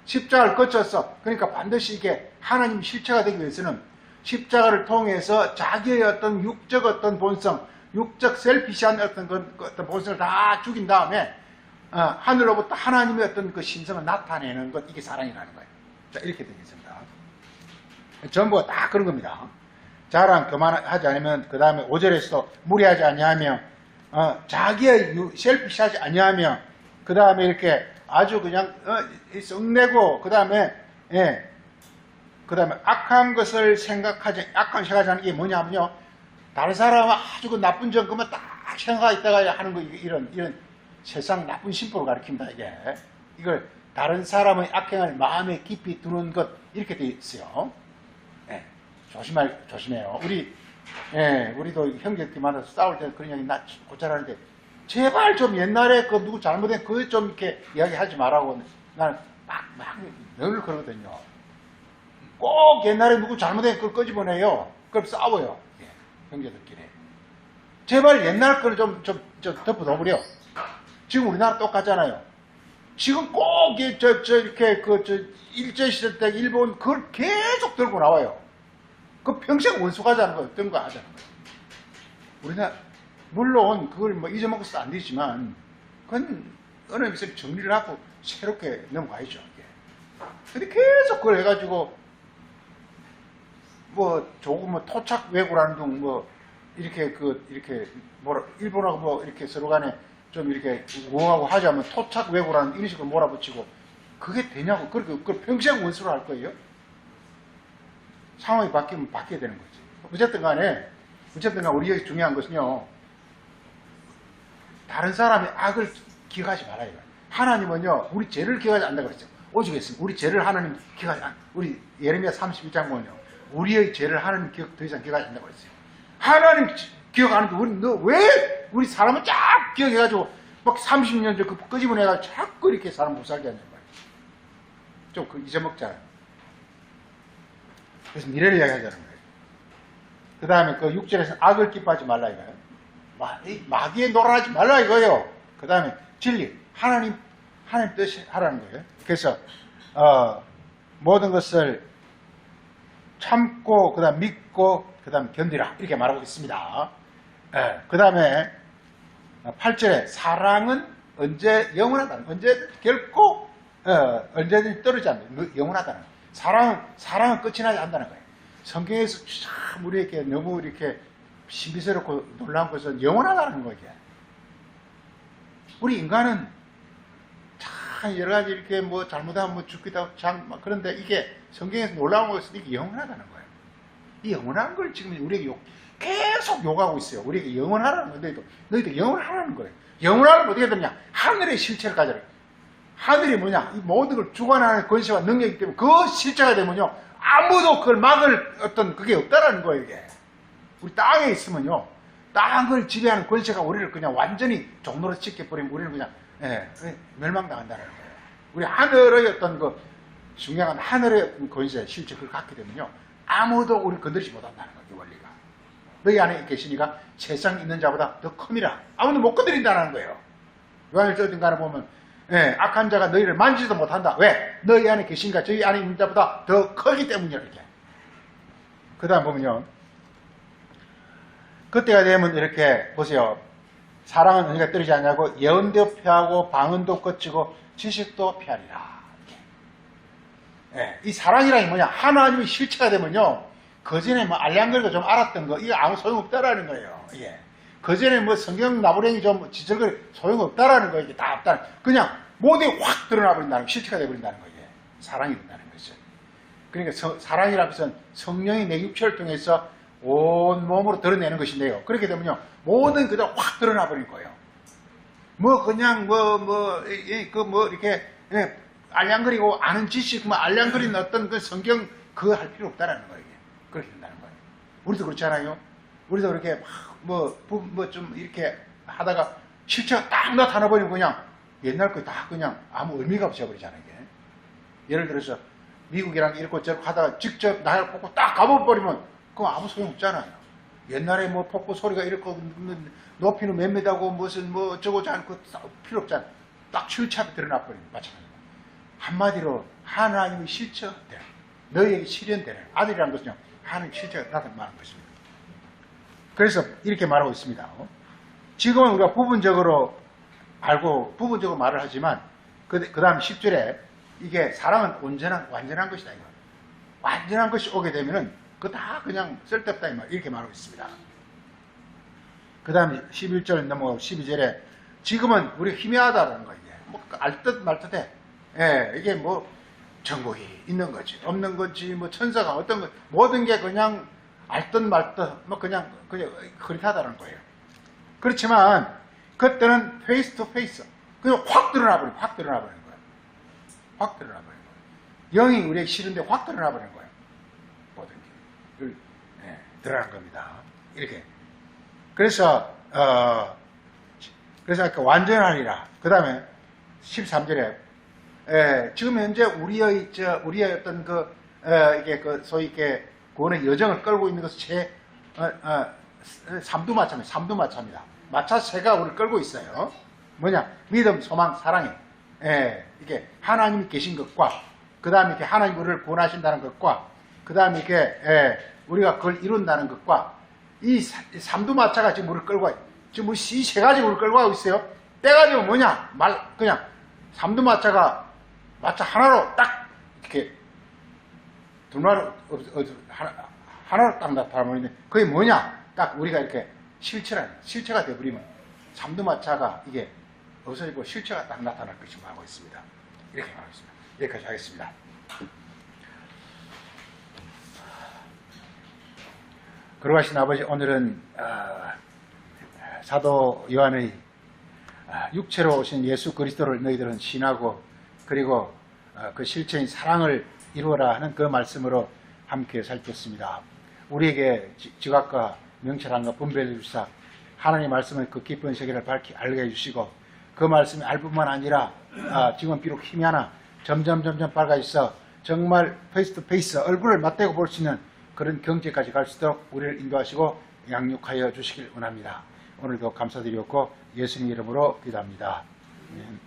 십자가를 거쳐서, 그러니까 반드시 이게 하나님 실체가 되기 위해서는 십자가를 통해서 자기의 어떤 육적 어떤 본성, 육적 셀피시한 어떤 본성을 다 죽인 다음에 하늘로부터 하나님의 어떤 그 신성을 나타내는 것, 이게 사랑이라는 거예요. 자, 이렇게 되겠습니다. 전부가 다 그런 겁니다. 자랑 교만하지 않으면, 그 다음에 5절에서도 무리하지 아니하며 자기의 셀피시하지 아니하며, 그 다음에 이렇게 아주 그냥 썩내고, 그 다음에 악한 것을 생각하지 않는 게 뭐냐면요, 다른 사람은 아주 그 나쁜 점 그만 딱 생각하고 있다가 하는 거, 이런 세상 나쁜 심보를 가리킵니다. 이게 이걸 다른 사람의 악행을 마음에 깊이 두는 것 이렇게 돼 있어요. 예, 조심해요. 우리도 형제끼리 만나서 싸울 때 그런 이야기 나 곧잘 하는데 제발 좀 옛날에 그 누구 잘못된 그거 좀 이렇게 이야기하지 말라고 나는 막 늘 그러거든요. 꼭 옛날에 누구 잘못된 그걸 끄집어내요. 그럼 싸워요. 예, 형제들끼리. 제발 옛날 거를 좀 덮어둬버려. 지금 우리나라 똑같잖아요. 지금 꼭 이렇게 일제시대 때 일본 그걸 계속 들고 나와요. 그 평생 원수가자는 거예요. 어떤 거 하자는 거예요. 우리나라 물론 그걸 뭐 잊어먹어서 안 되지만 그건 어느 면에서 정리를 하고 새롭게 넘어가야죠. 근데 계속 그걸 해가지고 뭐 조금 뭐 토착 왜구라는 둥 뭐 이렇게 뭐라 일본하고 뭐 이렇게 서로 간에 좀 이렇게 우호하고 하자면 토착 왜구라는 이런 식으로 몰아붙이고 그게 되냐고 그걸 평생 원수로 할 거예요. 상황이 바뀌면 바뀌어야 되는 거지. 어쨌든 간에 우리에게 중요한 것은요. 다른 사람의 악을 기억하지 말아요. 하나님은요. 우리 죄를 기억하지 않는다고 그랬죠. 오죽했습니다. 우리 죄를 하나님 기억하지 않. 우리 예레미야 31장 보면요. 우리의 죄를 하나님 더 이상 기억하지 않는다고 그랬어요. 하나님 기억 안 하는데 왜 우리 사람을 쫙 기억해가지고 막 30년 전 그 끄집어내가지고 자꾸 이렇게 사람 못 살게 하는 거예요. 좀 잊어먹잖아요. 그래서 미래를 이야기하자는 거예요. 그 다음에 그 6절에서 악을 기뻐하지 말라 이거예요. 마귀에 놀아나지 말라 이거예요. 그 다음에 진리, 하나님 뜻이 하라는 거예요. 그래서 모든 것을 참고 그 다음 믿고 그 다음 견디라 이렇게 말하고 있습니다. 그 다음에 8절에 사랑은 언제 영원하다. 언제 결코 언제든지 떨어지지 않는다. 영원하다는 거예요. 사랑은 끝이 나지 않는다는 거예요. 성경에서 참 우리에게 너무 이렇게 신비스럽고 놀라운 것은 영원하다는 거예요. 우리 인간은 참 여러 가지 이렇게 뭐 잘못하면 뭐 죽기도 하고 그런데 이게 성경에서 놀라운 것은 이게 영원하다는 거예요. 이 영원한 걸 지금 우리에게 계속 요구하고 있어요. 우리에게 영원하라는 거예요. 너희도 영원하라는 거예요. 영원하면 어떻게 되느냐? 하늘의 실체를 가져라. 하늘이 뭐냐? 이 모든 걸 주관하는 권세와 능력이기 때문에 그 실체가 되면요. 아무도 그걸 막을 그게 없다라는 거예요, 이게. 우리 땅에 있으면요. 땅을 지배하는 권세가 우리를 그냥 완전히 종로로 지켜버리면 우리는 그냥, 멸망당한다는 거예요. 우리 하늘의 어떤 중요한 하늘의 권세, 실체, 그걸 갖게 되면요. 아무도 우리를 건드리지 못한다는 거예요, 이 원리가. 너희 안에 계시니까 세상에 있는 자보다 더 큽니다. 아무도 못 건드린다는 거예요. 요한일서 어딘가를 보면, 악한 자가 너희를 만지지도 못한다. 왜? 너희 안에 계시니까 저희 안에 있는 자보다 더 크기 때문이야, 이렇게. 그 다음 보면요. 그때가 되면 이렇게 보세요. 사랑은 언제가 떨어지지 않냐고 예언도 피하고 방언도 거치고 지식도 피하리라. 이 사랑이라는 게 뭐냐? 하나님의 실체가 되면요. 그전에 뭐 알량거리가 좀 알았던 거, 이거 아무 소용없다라는 거예요. 예. 그전에 뭐 성경 나부랭이 좀 지적을 소용없다라는 거, 이게 다 없다는, 그냥 모두 확 드러나 버린다는 거, 실체가 되어버린다는 거예요. 사랑이 된다는 거죠. 그러니까 사랑이라는 것은 성령이 내 육체를 통해서 온 몸으로 드러내는 것인데요. 그렇게 되면요. 모든 그대로 확 드러나 버린 거예요. 이렇게, 알량거리고 아는 지식, 알량거리는 어떤 그 성경, 그거 할 필요 없다라는 거예요. 그렇게 된다는 거예요. 우리도 그렇잖아요. 우리도 그렇게 좀 이렇게 하다가 실체가 딱 나타나버리면 그냥 옛날 거 다 그냥 아무 의미가 없어버리잖아요. 이게. 예를 들어서 미국이랑 이렇게 저렇게 하다가 직접 날 뽑고 딱 가버리면 그거 아무 소용없잖아요. 옛날에 뭐 폭포 소리가 이렇게 높이는 몇 미터고 무슨 어쩌고저 하는 거 필요 없잖아요. 딱 실체 앞에 드러나버리면 마찬가지입니다. 한마디로 하나님의 실체가 되는, 너희에게 실현되는 아들이라는 것은요. 하나님의 실체가 나타나는 것입니다. 그래서 이렇게 말하고 있습니다. 지금은 우리가 부분적으로 알고 부분적으로 말을 하지만 그 다음 10절에 이게 사랑은 완전한 것이다. 이거. 완전한 것이 오게 되면은 그거 다 그냥 쓸데없다. 이렇게 말하고 있습니다. 그 다음에 11절 넘어가고 12절에 지금은 우리 희미하다라는 거예요. 알듯 말듯해. 이게 정복이 있는 거지, 없는 거지, 천사가 어떤 거, 모든 게 그냥 알듯 말듯, 그냥 흐릿하다는 거예요. 그렇지만, 그때는 페이스 투 페이스. 그냥 확 드러나버린 거예요. 확 드러나 버리는 거예요. 영이 우리에게 싫은데 확 드러나 버리는 거예요. 모든 게. 드러난 겁니다. 이렇게. 그래서 아까 완전하리라. 그 다음에 13절에 지금 현재 우리의 어떤 이게 소위 이렇게 구원의 여정을 끌고 있는 것은 삼두마차입니다. 마차 새가 우리를 끌고 있어요. 뭐냐? 믿음, 소망, 사랑이. 이게 하나님이 계신 것과, 그 다음에 이렇게 하나님 우리를 구원하신다는 것과, 그 다음에 이렇게 우리가 그걸 이룬다는 것과, 이 삼두마차가 지금 우리를 끌고 와요. 지금 우리 이 세 가지 우리를 끌고 가고 있어요. 때가 되면 뭐냐? 그냥 삼두마차가 마차 하나로 딱 이렇게 하나로 딱 나타나버리는데 그게 뭐냐? 딱 우리가 이렇게 실체가 되어버리면 삼두마차가 이게 없어지고 실체가 딱 나타날 것이고 하고 있습니다. 이렇게 말하고 있습니다. 여기까지 하겠습니다. 거룩하신 아버지, 오늘은 사도 요한의 육체로 오신 예수 그리스도를 너희들은 신하고, 그리고 그 실체인 사랑을 이루어라 하는 그 말씀으로 함께 살폈습니다. 우리에게 지각과 명철함과 분별해 주사 하나님의 말씀의 그 깊은 세계를 밝히 알게 해주시고, 그 말씀이 알 뿐만 아니라 지금 비록 희미하나 점점 밝아져서 정말 페이스 투 페이스 얼굴을 맞대고 볼 수 있는 그런 경지까지 갈 수 있도록 우리를 인도하시고 양육하여 주시길 원합니다. 오늘도 감사드렸고 예수님 이름으로 기도합니다. 아멘.